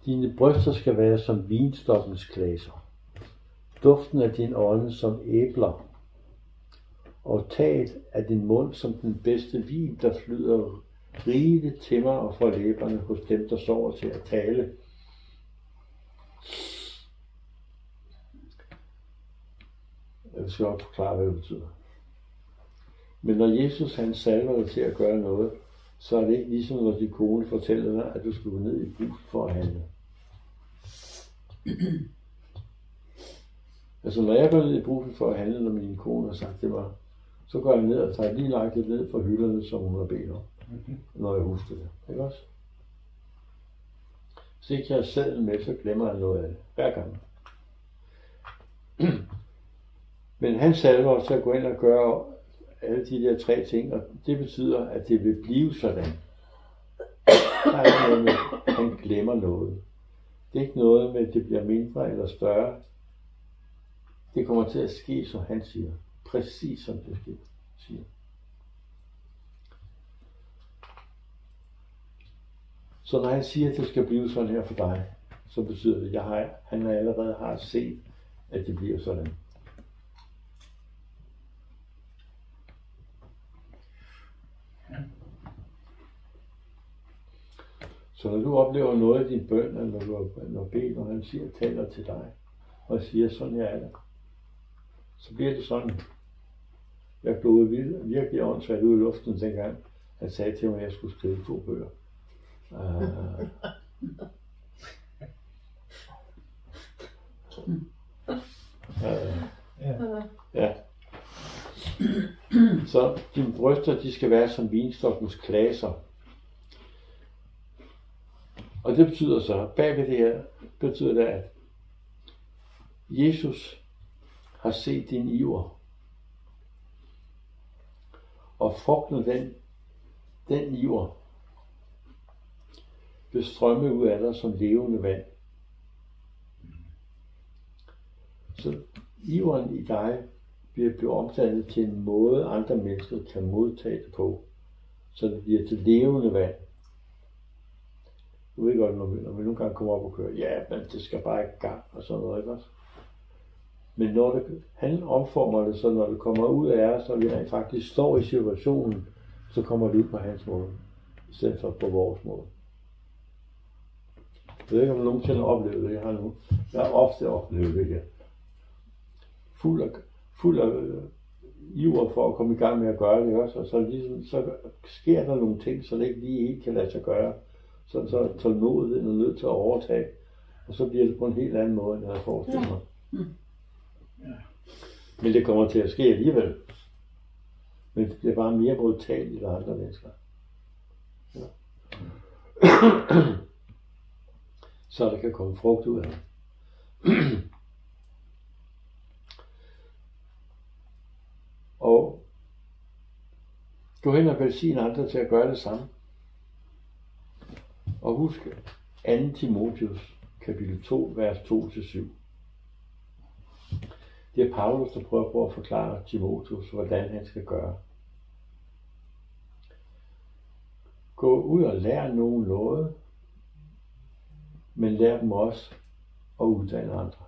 Dine bryster skal være som vinstokkens klaser. Duften af din ånde som æbler. Og taget af din mund som den bedste vin, der flyder rigeligt til mig og for læberne hos dem, der sover til at tale. Jeg skal også forklare, hvad det betyder. Men når Jesus han salver dig til at gøre noget, så er det ikke ligesom når din kone fortæller dig, at du skal gå ned i Brugsen for at handle. Altså når jeg går ned i Brugsen for at handle, når min kone har sagt til mig, så går jeg ned og tager lige lagt lidt ned fra hylderne, som hun har bedt om, når jeg husker det. Ikke også? Hvis ikke jeg har sadlen med, så glemmer jeg noget af det. Hver gang. Men han salver os til at gå ind og gøre alle de der 3 ting, og det betyder, at det vil blive sådan. Der er ikke noget med, at han glemmer noget. Det er ikke noget med, at det bliver mindre eller større. Det kommer til at ske, som han siger. Præcis som det siger. Så når han siger, at det skal blive sådan her for dig, så betyder det, at han allerede har set, at det bliver sådan. Så når du oplever noget i din bøn, eller når beder, han siger, taler til dig, og siger, sådan her er det, så bliver det sådan. Jeg blev virkelig åndssvagt ude i luften dengang, han sagde til mig, at jeg skulle skrive 2 bøger. Ja. Så dine bryster, de skal være som vinstokkens klaser. Og det betyder så, bagved det her, betyder det, at Jesus har set din iver. Og frugten af den iver vil strømme ud af dig som levende vand. Så iveren i dig bliver blevet omdannet til en måde, andre mennesker kan modtage det på. Så det bliver til levende vand. Du ved godt, når vi nogle gange kommer op og kører, ja, men det skal bare i gang, og sådan noget, ikke også? Men når han omformer det, så når det kommer ud af os, så vi rent faktisk står i situationen, så kommer det ud på hans måde, i stedet for på vores måde. Jeg ved ikke, om nogen kender oplevet det, jeg har ofte oplevet det her. Fuld af iver for at komme i gang med at gøre det også, og så sker der nogle ting, så det ikke lige helt kan lade sig gøre. Så tålmodigheden er nødt til at overtage, og så bliver det på en helt anden måde, end jeg havde forestillet mig. Ja. Men det kommer til at ske alligevel. Men det bliver bare mere brutalt end andre mennesker. Ja. Så der kan komme frugt ud af det. Og gå hen og velsigne andre til at gøre det samme. Og husk 2. Timotheus, kapitel 2, vers 2-7. Det er Paulus, der prøver på at forklare Timotheus, hvordan han skal gøre. Gå ud og lær nogen noget, men lær dem også at uddanne andre.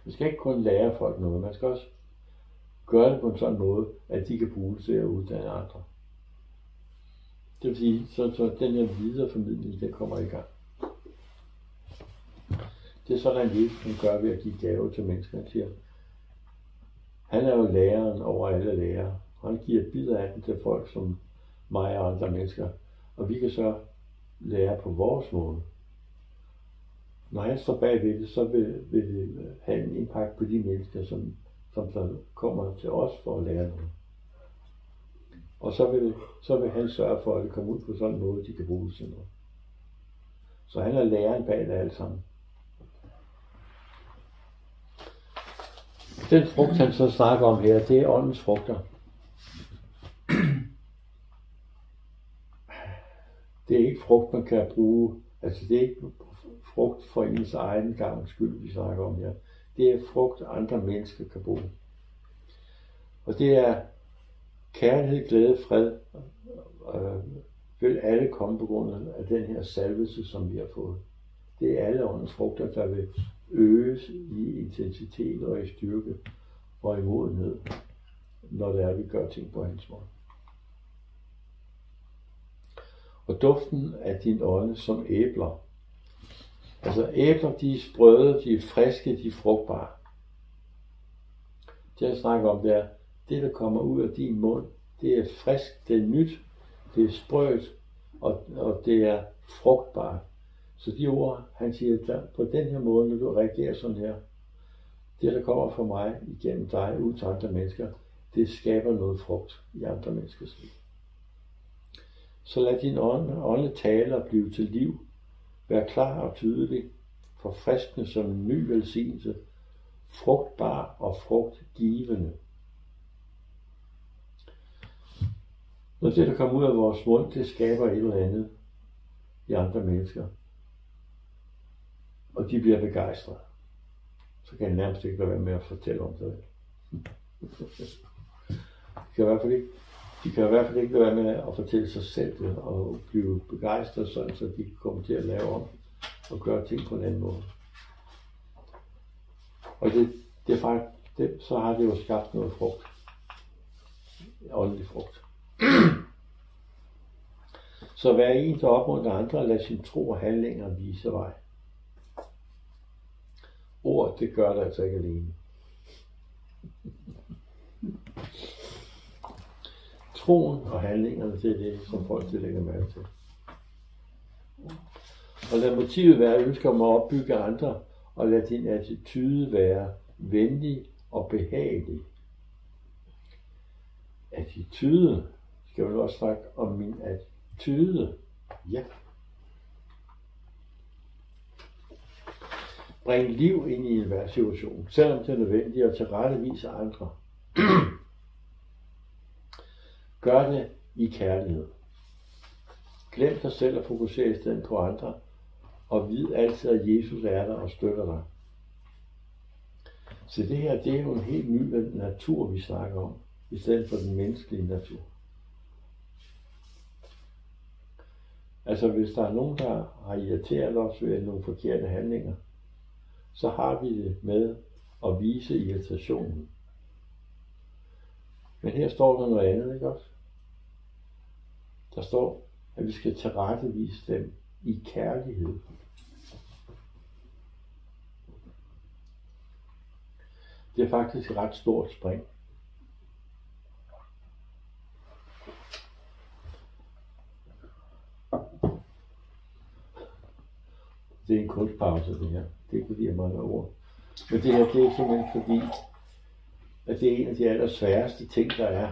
Man skal ikke kun lære folk noget, man skal også gøre det på en sådan måde, at de kan bruge det til at uddanne andre. Det vil sige, så den her videreformidling, den kommer i gang. Det er sådan, at Jesus gør ved at give gaver til mennesker. Han siger, han er jo læreren over alle lærere. Han giver bidder af den til folk som mig og andre mennesker. Og vi kan så lære på vores måde. Når han står bagved det, så vil det have en impact på de mennesker, som så kommer til os for at lære noget. Og så vil han sørge for, at det kommer ud på sådan en måde, de kan bruge til noget. Så han er læreren bag det alt sammen. Den frugt, han så snakker om her, det er åndens frugter. Det er ikke frugt, man kan bruge. Altså det er ikke frugt for ens egen gangs skyld, vi snakker om her. Det er frugt, andre mennesker kan bruge. Og det er kærlighed, glæde, fred, vil alle komme på grund af den her salvelse, som vi har fået. Det er alle åndens frugter, der vil øges i intensitet og i styrke og i modenhed, når det er, vi gør ting på hans måde. Og duften af din ånde som æbler. Altså æbler, de er sprøde, de er friske, de er frugtbare. Det jeg snakker om, det er, det der kommer ud af din mund, det er frisk, det er nyt, det er sprødt, og det er frugtbart. Så de ord, han siger, der, på den her måde, når du reagerer sådan her, det der kommer fra mig igennem dig ud til andre mennesker, det skaber noget frugt i andre menneskers liv. Så lad din ånde tale og blive til liv. Vær klar og tydelig, forfriskende som en ny velsignelse, frugtbar og frugtgivende. Når det, der kommer ud af vores mund, det skaber et eller andet i andre mennesker, og de bliver begejstrede, så kan jeg nærmest ikke lade være med at fortælle om det. De kan i hvert fald ikke lade være med at fortælle sig selv det, og blive begejstrede, sådan, så de kan komme til at lave om og gøre ting på en anden måde. Og det er faktisk, så har det jo skabt noget frugt. Åndelig frugt. Så vær en, der opmuntrer andre og lad sin tro og handlinger vise vej. Ord, det gør det altså ikke alene. Troen og handlingerne, det er det, som folk det lægger mærke til. Og lad motivet være ønsker om at opbygge andre, og lad din attitude være venlig og behagelig. Attitude, skal vi også snakke om min attitude. Ja. Bring liv ind i enhver situation, selvom det er nødvendigt at tilrettevise andre. Gør det i kærlighed. Glem dig selv og fokuser i stedet på andre, og vid altid, at Jesus er der og støtter dig. Så det her, det er jo en helt ny natur, vi snakker om, i stedet for den menneskelige natur. Altså, hvis der er nogen, der har irriteret os ved nogle forkerte handlinger, så har vi det med at vise irritationen. Men her står der noget andet, ikke også? Der står, at vi skal tilrettevise dem i kærlighed. Det er faktisk et ret stort spring. Det er en kunstpause, det her. Det er ikke fordi, jeg mangler ord. Men det her, det er simpelthen fordi, at det er en af de allersværeste ting, der er.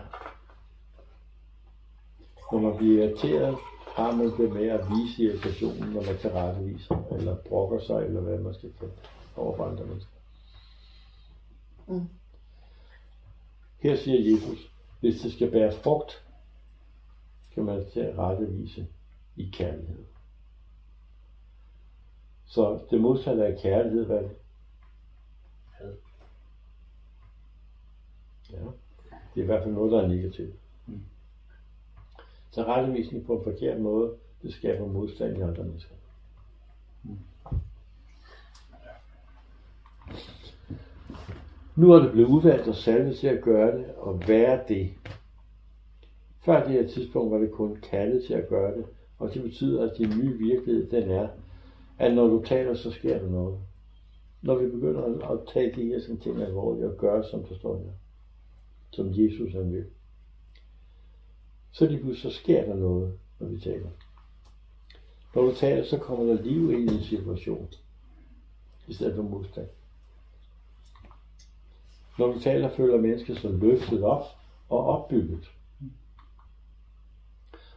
Når man bliver irriteret, har man det med at vise irritationen, når man tilretteviser, eller brokker sig, eller hvad man skal tage over for andre mennesker. Her siger Jesus, hvis det skal bære frugt, kan man tilrettevise i kærlighed. Så det modsatte af kærlighed, hvad er det? Had. Ja, det er i hvert fald noget, der er negativt. Så rettevisning på en forkert måde, det skaber modstand i andre mennesker. Nu er det blevet udvalgt og salvet til at gøre det og være det. Før det her tidspunkt var det kun kaldet til at gøre det, og det betyder, at den nye virkelighed, den er, at når du taler, så sker der noget. Når vi begynder at tage de her ting alvorligt og gøre, som der står her, som Jesus han vil, så sker der noget, når vi taler. Når du taler, så kommer der liv ind i en situation, i stedet for modstand. Når du taler, føler mennesker sig løftet op og opbygget.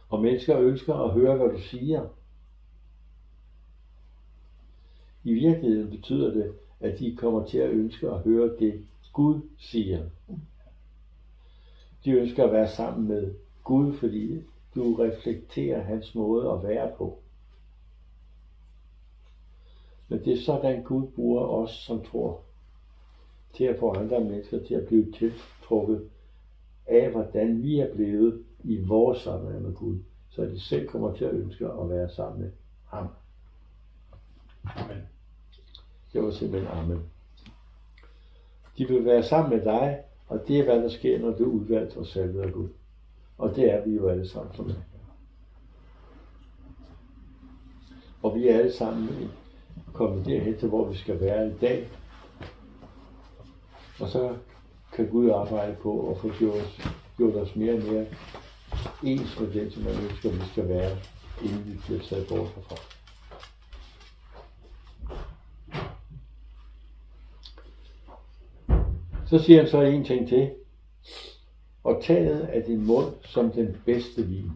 Og mennesker ønsker at høre, hvad du siger. I virkeligheden betyder det, at de kommer til at ønske at høre det, Gud siger. De ønsker at være sammen med Gud, fordi du reflekterer hans måde at være på. Men det er sådan, Gud bruger os, som tror, til at få andre mennesker til at blive tiltrukket af, hvordan vi er blevet i vores sammenhæng med Gud, så de selv kommer til at ønske at være sammen med ham. Amen. Det var simpelthen amen. De vil være sammen med dig, og det er, hvad der sker, når du er udvalgt og salvet af Gud. Og det er vi jo alle sammen som er. Og vi er alle sammen kommet derhen til, hvor vi skal være i dag. Og så kan Gud arbejde på og få gjort os mere og mere ens med den, som man ønsker, vi skal være, inden vi bliver taget bort herfra. Så siger han så en ting til. Og taget af din mund som den bedste vin.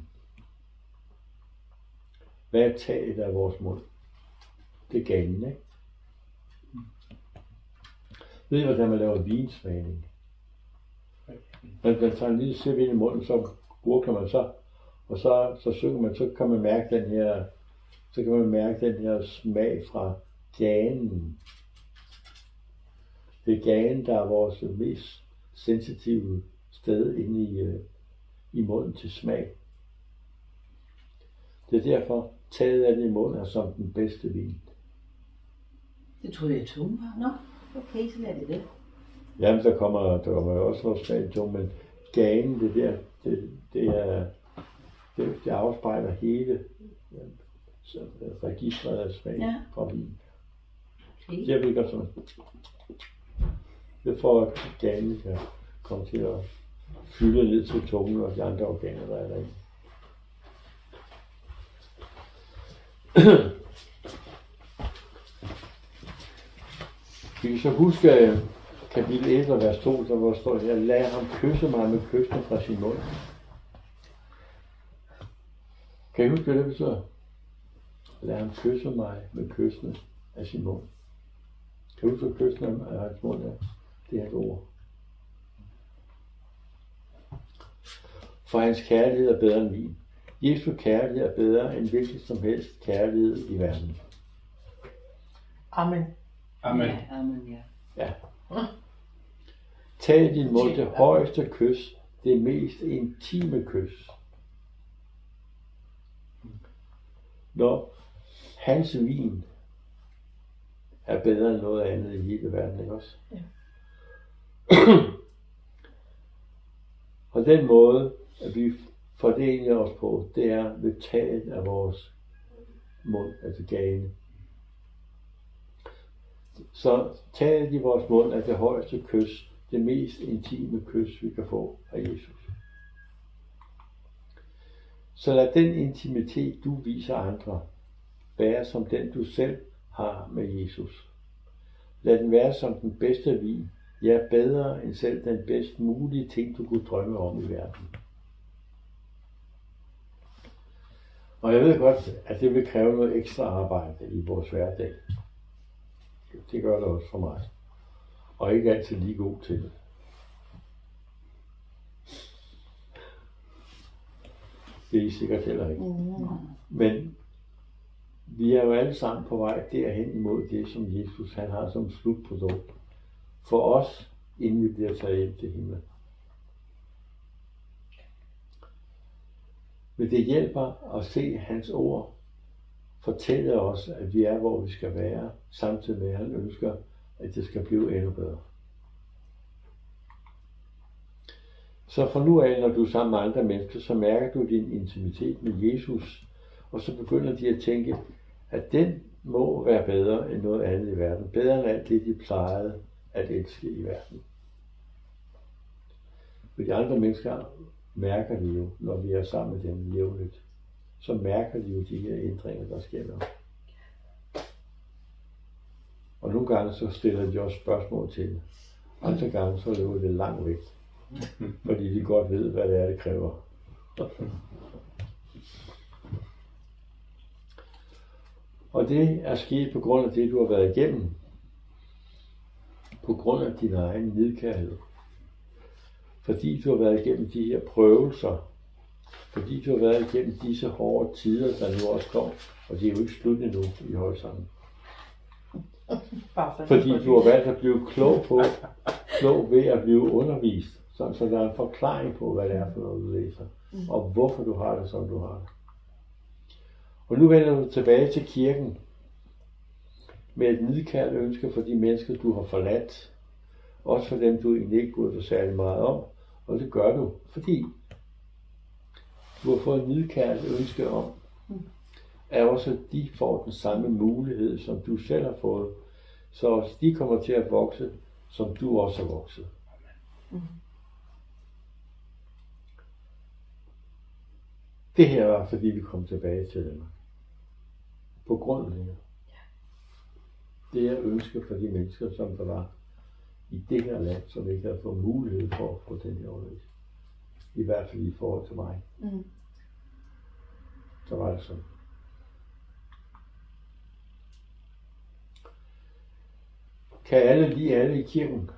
Hvad er taget af vores mund? Det er ganen, ikke? Ved I, hvordan man laver vinsmagning? Man tager en lille sip ind i munden, så gurkler man så, og så synger man, så kan man mærke den her smag fra ganen. Det er ganen, der er vores mest sensitive sted inde i munden til smag. Det er derfor taget af den i munden er som den bedste vin. Det troede jeg tunge var. Nå, okay, så lader det. Jamen, der kommer jo også noget smag i tungen, men ganen, det afspejler hele registret af smag fra vin. Okay. Det virker sådan. Det får at ganen kan komme til at fylde ned til tungen og de andre organer, der er derinde. Vi kan så huske kapitel 1 og vers 2, hvor står her, lad ham kysse mig med kyssen fra sin mund. Kan I huske, hvad det betyder? Lad ham kysse mig med kyssen af sin mund. Kan I huske, hvad kyssen af hans mund er? Det er et ord. For hans kærlighed er bedre end vin. Jesu kærlighed er bedre end hvilket som helst kærlighed i verden. Amen. Amen. Ja, amen, ja. Ja. Tag din mund det højeste kys, det mest intime kys. Når hans vin er bedre end noget andet i hele verden, ikke også? Ja. Og den måde, at vi fordeler os på, det er ved taget af vores mund, altså gane. Så taget i vores mund er det højeste kys, det mest intime kys, vi kan få af Jesus. Så lad den intimitet, du viser andre, være som den, du selv har med Jesus. Lad den være som den bedste vin, ja, bedre end selv den bedst mulige ting, du kunne drømme om i verden. Og jeg ved godt, at det vil kræve noget ekstra arbejde i vores hverdag. Det gør det også for mig. Og ikke altid lige god til det. Det er I sikkert heller ikke. Men vi er jo alle sammen på vej derhen imod det, som Jesus han har som slutprodukt for os, inden vi bliver taget ind til himlen. Men det hjælper at se hans ord fortælle os, at vi er, hvor vi skal være, samtidig med, at han ønsker, at det skal blive endnu bedre. Så fra nu af, når du er sammen med andre mennesker, så mærker du din intimitet med Jesus, og så begynder de at tænke, at den må være bedre end noget andet i verden. Bedre end alt det, de plejede at elske i verden. For de andre mennesker mærker de jo, når vi er sammen med dem jævnligt, så mærker de jo de her ændringer, der sker der. Og nogle gange så stiller de også spørgsmål til det. Andre gange så løber det langt væk, fordi de godt ved, hvad det er, det kræver. Og det er sket på grund af det, du har været igennem. På grund af din egen nidkærhed. Fordi du har været igennem de her prøvelser. Fordi du har været igennem disse hårde tider, der nu også kom. Og det er jo ikke slut endnu i højsangen. Fordi du har valgt at blive klog ved at blive undervist. Så der er en forklaring på, hvad det er for noget, du læser. Og hvorfor du har det, som du har det. Og nu vender du tilbage til kirken med et nidkært ønske for de mennesker, du har forladt. Også for dem, du egentlig ikke burde særlig meget om. Og det gør du, fordi du har fået et nidkært ønske om, at også de får den samme mulighed, som du selv har fået. Så også de kommer til at vokse, som du også har vokset. Det her var, fordi vi kom tilbage til Danmark. På grund af det her. Det jeg ønsker for de mennesker, som der var i det her land, som ikke havde fået mulighed for at få den her undervisning. I hvert fald i forhold til mig. Så var det sådan. Kan alle lide alle i kirken?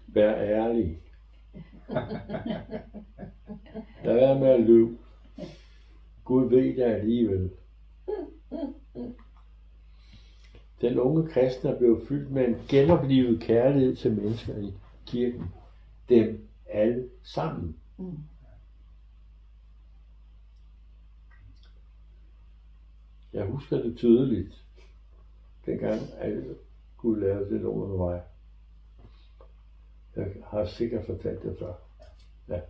Vær ærlig. Lad være med at løbe. Gud ved det alligevel. Den unge kristne er blevet fyldt med en genoplivet kærlighed til mennesker i kirken. Dem alle sammen. Jeg husker det tydeligt. Dengang alle Gud lavede det nogen med mig. Jeg har sikkert fortalt det før. Ja.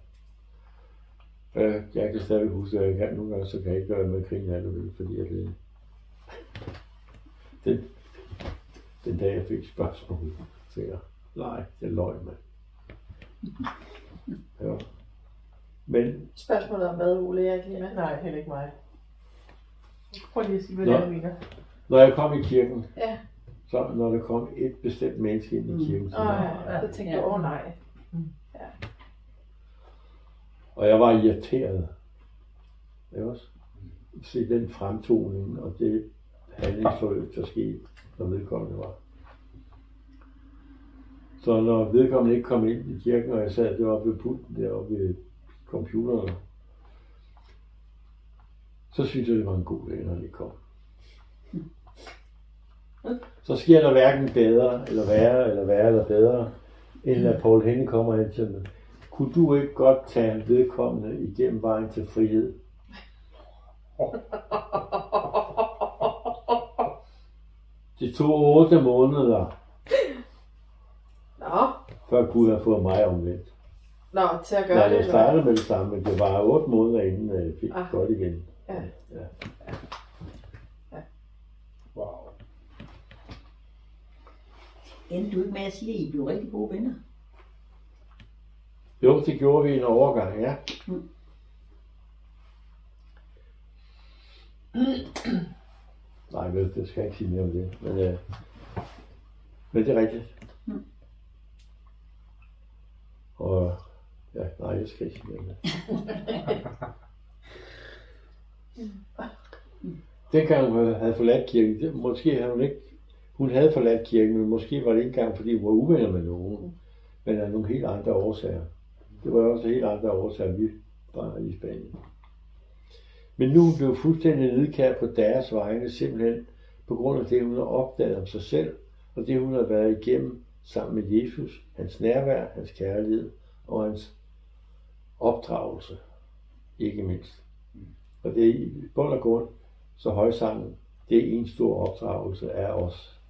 Jeg kan stadig huske, at jeg kan nogle gange, så kan jeg ikke gøre med krigen alligevel, fordi jeg blev... Den dag jeg fik spørgsmål, så jeg, nej, det er løgn, mand. Ja. Men... Spørgsmålet om hvad, Ole? Jeg ikke lige. Nej, heller ikke mig. Prøv lige at sige, hvad det er, mener. Når jeg kom i kirken, Ja. så når der kom et bestemt menneske ind i kirken, Så tænkte jeg, nej. Ja. Og jeg var irriteret. Jeg også se den fremtoning og det handlingsforløb, der skete, når vedkommende var. Så når vedkommende ikke kom ind i kirken, og jeg sad deroppe ved pulten, deroppe ved computeren, så synes jeg, det var en god dag, når det kom. Så sker der hverken bedre, eller værre, eller bedre, end at Paul Henning kommer hen til mig. Kunne du ikke godt tage vedkommende igennem vejen til frihed? Det tog 8 måneder, før Gud har fået mig omvendt. Til at gøre det. Jeg startede med det samme, men det var 8 måneder inden jeg fik godt igen. Ja. Wow. Endte du ikke med at sige, at I blev rigtig gode venner? Jo, det gjorde vi en overgang, ja. Nej, det skal jeg ikke sige mere om det. Men det er rigtigt. Og ja, nej, jeg skal ikke sige mere om det. Dengang hun havde forladt kirken, måske havde hun ikke, hun havde forladt kirken, men måske var det ikke engang, fordi hun var uvenner med nogen, men af nogle helt andre årsager. Det var også helt andre årsager, vi var i Spanien. Men nu blev hun fuldstændig nedkæret på deres vegne, simpelthen på grund af det, hun har opdaget om sig selv, og det, hun har været igennem sammen med Jesus, hans nærvær, hans kærlighed og hans opdragelse, ikke mindst. Og det er i bund og grund, så højsangen, det er en stor opdragelse af os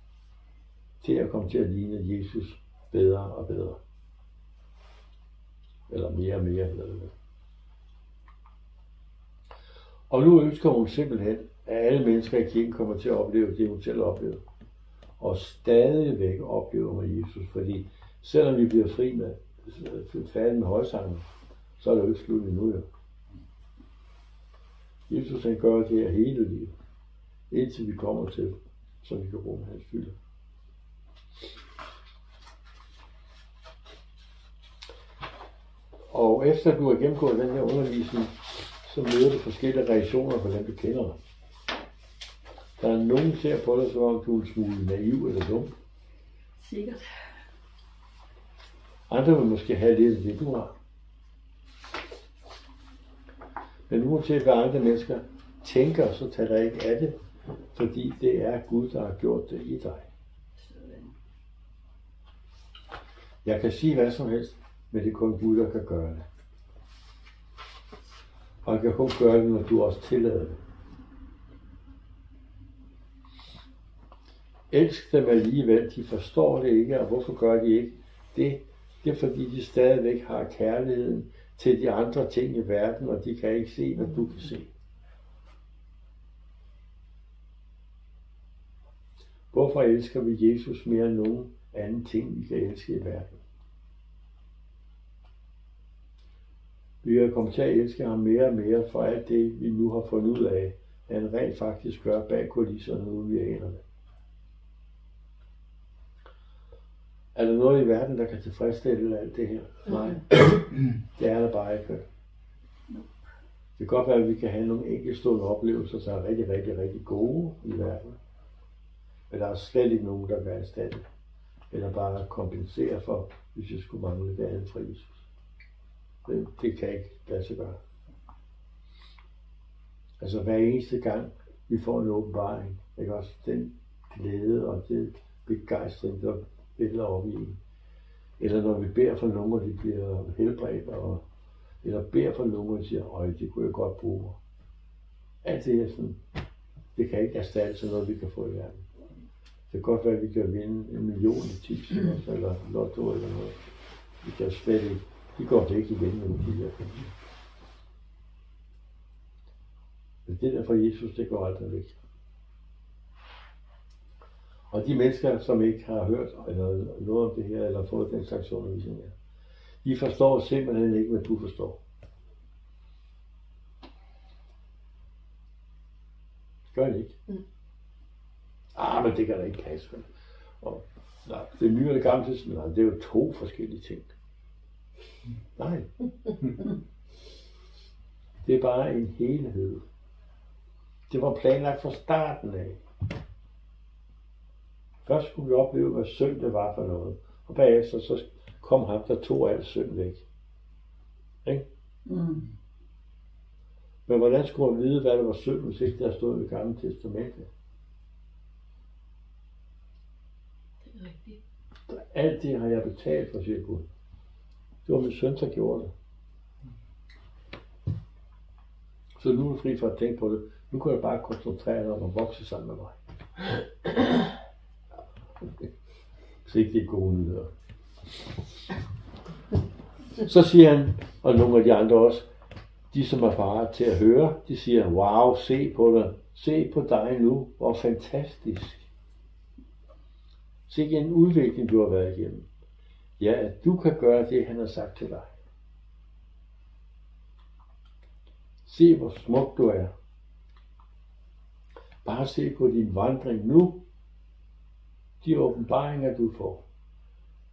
til at komme til at ligne Jesus bedre og bedre. Eller mere og mere hedder det. Og nu ønsker hun simpelthen, at alle mennesker i kirken kommer til at opleve det, hun selv oplevede. Og stadigvæk oplever med Jesus, fordi selvom vi bliver fri med, færdige med højsangen, så er det jo ikke slut endnu jo. Jesus han gør det her hele livet, indtil vi kommer til, så vi kan rumme hans fylde. Og efter du har gennemgået den her undervisning, så møder du forskellige reaktioner på dem, du kender dig. Der er nogen, der ser på dig, som om du er en smule naiv eller dum. Sikkert. Andre vil måske have lidt af det, du har. Men uanset hvad andre mennesker tænker, så tager der ikke af det, fordi det er Gud, der har gjort det i dig. Jeg kan sige hvad som helst, men det er kun Gud, der kan gøre det. Og han kan kun gøre det, når du også tillader det. Elsk dem alligevel, de forstår det ikke, og hvorfor gør de ikke det? Det er fordi, de stadigvæk har kærligheden til de andre ting i verden, og de kan ikke se, hvad du kan se. Hvorfor elsker vi Jesus mere end nogen anden ting, vi kan elske i verden? Vi er kommet til at elske ham mere og mere for alt det, vi nu har fundet ud af, at han rent faktisk gør bag kulisserne, uden vi aner det. Er der noget i verden, der kan tilfredsstille alt det her? Nej, det er der bare ikke. Det kan godt være, at vi kan have nogle enkeltstående oplevelser, der er rigtig, rigtig, rigtig gode i verden. Men der er slet ikke nogen, der kan erstatte eller bare kompensere for, hvis jeg skulle mangle det andet fra Jesus. Det kan ikke lade sig gøre. Altså hver eneste gang, vi får en åbenbaring, ikke også den glæde og det begejstring, der vælger op i en. Eller når vi beder for nogen, og de bliver helbredt, eller beder for nogen, og siger, øj, det kunne jeg godt bruge. Alt det er sådan, det kan ikke erstatte sådan noget, vi kan få i verden. Det kan godt være, at vi kan vinde 1 million i tips, eller lotto eller noget. Vi kan slet ikke. De går det ikke igen med de der penge. Men det der for Jesus, det går aldrig væk. Og de mennesker, som ikke har hørt eller noget om det her, eller fået den slags undervisning her, de forstår simpelthen ikke, hvad du forstår. Gør det ikke? Men det kan da ikke passe. Og, nej, det nye og det gamle, nej, det er jo 2 forskellige ting. Nej. Det er bare en helhed. Det var planlagt fra starten af. Først skulle vi opleve, hvad synd det var for noget. Og bagefter så kom ham, der tog alt synd væk. Ikke? Men hvordan skulle man vide, hvad det var synd, hvis ikke der stod i Det Gamle Testamente? Det er rigtigt. Alt det har jeg betalt for, siger Gud. Det var min søn, der gjorde det. Så nu er du fri for at tænke på det. Nu kan jeg bare koncentrere dig om at vokse sammen med mig. Så ikke det er gode nyheder. Så siger han, og nogle af de andre også, de som er parat til at høre, de siger, wow, se på dig. Se på dig nu. Hvor fantastisk. Se ikke en udvikling, du har været igennem. Ja, at du kan gøre det, han har sagt til dig. Se, hvor smuk du er. Bare se på din vandring nu. De åbenbaringer, du får.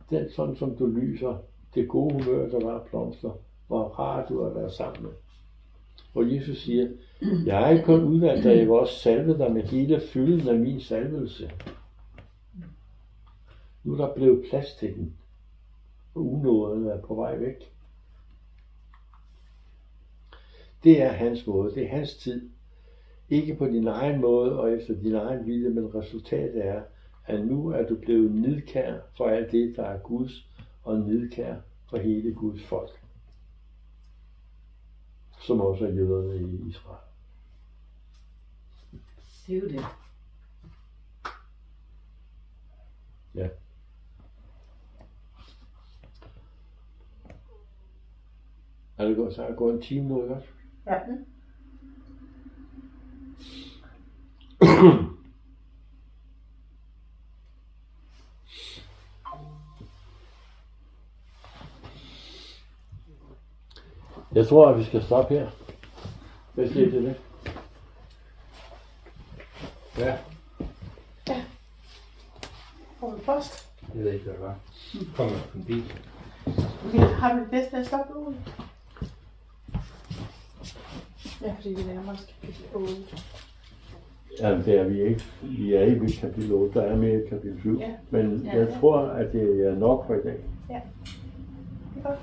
Den sådan, som du lyser. Det gode humør, der var blomster. Hvor rart du har været sammen med. Og Jesus siger, jeg har ikke kun udvalgt dig, jeg vil også salve dig med hele fylden af min salvelse. Nu er der blevet plads til den. Og unåden er på vej væk. Det er hans måde, det er hans tid. Ikke på din egen måde og efter din egen vilje, men resultatet er, at nu er du blevet nidkær for alt det, der er Guds, og nidkær for hele Guds folk. Som også er jøderne i Israel. Det er jo det. Ja. Er det godt, så er det gået en time nu, ikke også? Ja. Jeg tror, at vi skal stoppe her. Hvad siger du det? Ja. Ja. Får vi post? Jeg ved ikke, hvad det var. Kommer en bil. Har du det bedste at stoppe nu? Ja, fordi det er måske kapitel 8. Ja, det er vi ikke. Vi er ikke i kapitel 8, der er mere i kapitel 7. Ja. Men jeg tror, at det er nok for i dag. Ja, det er godt.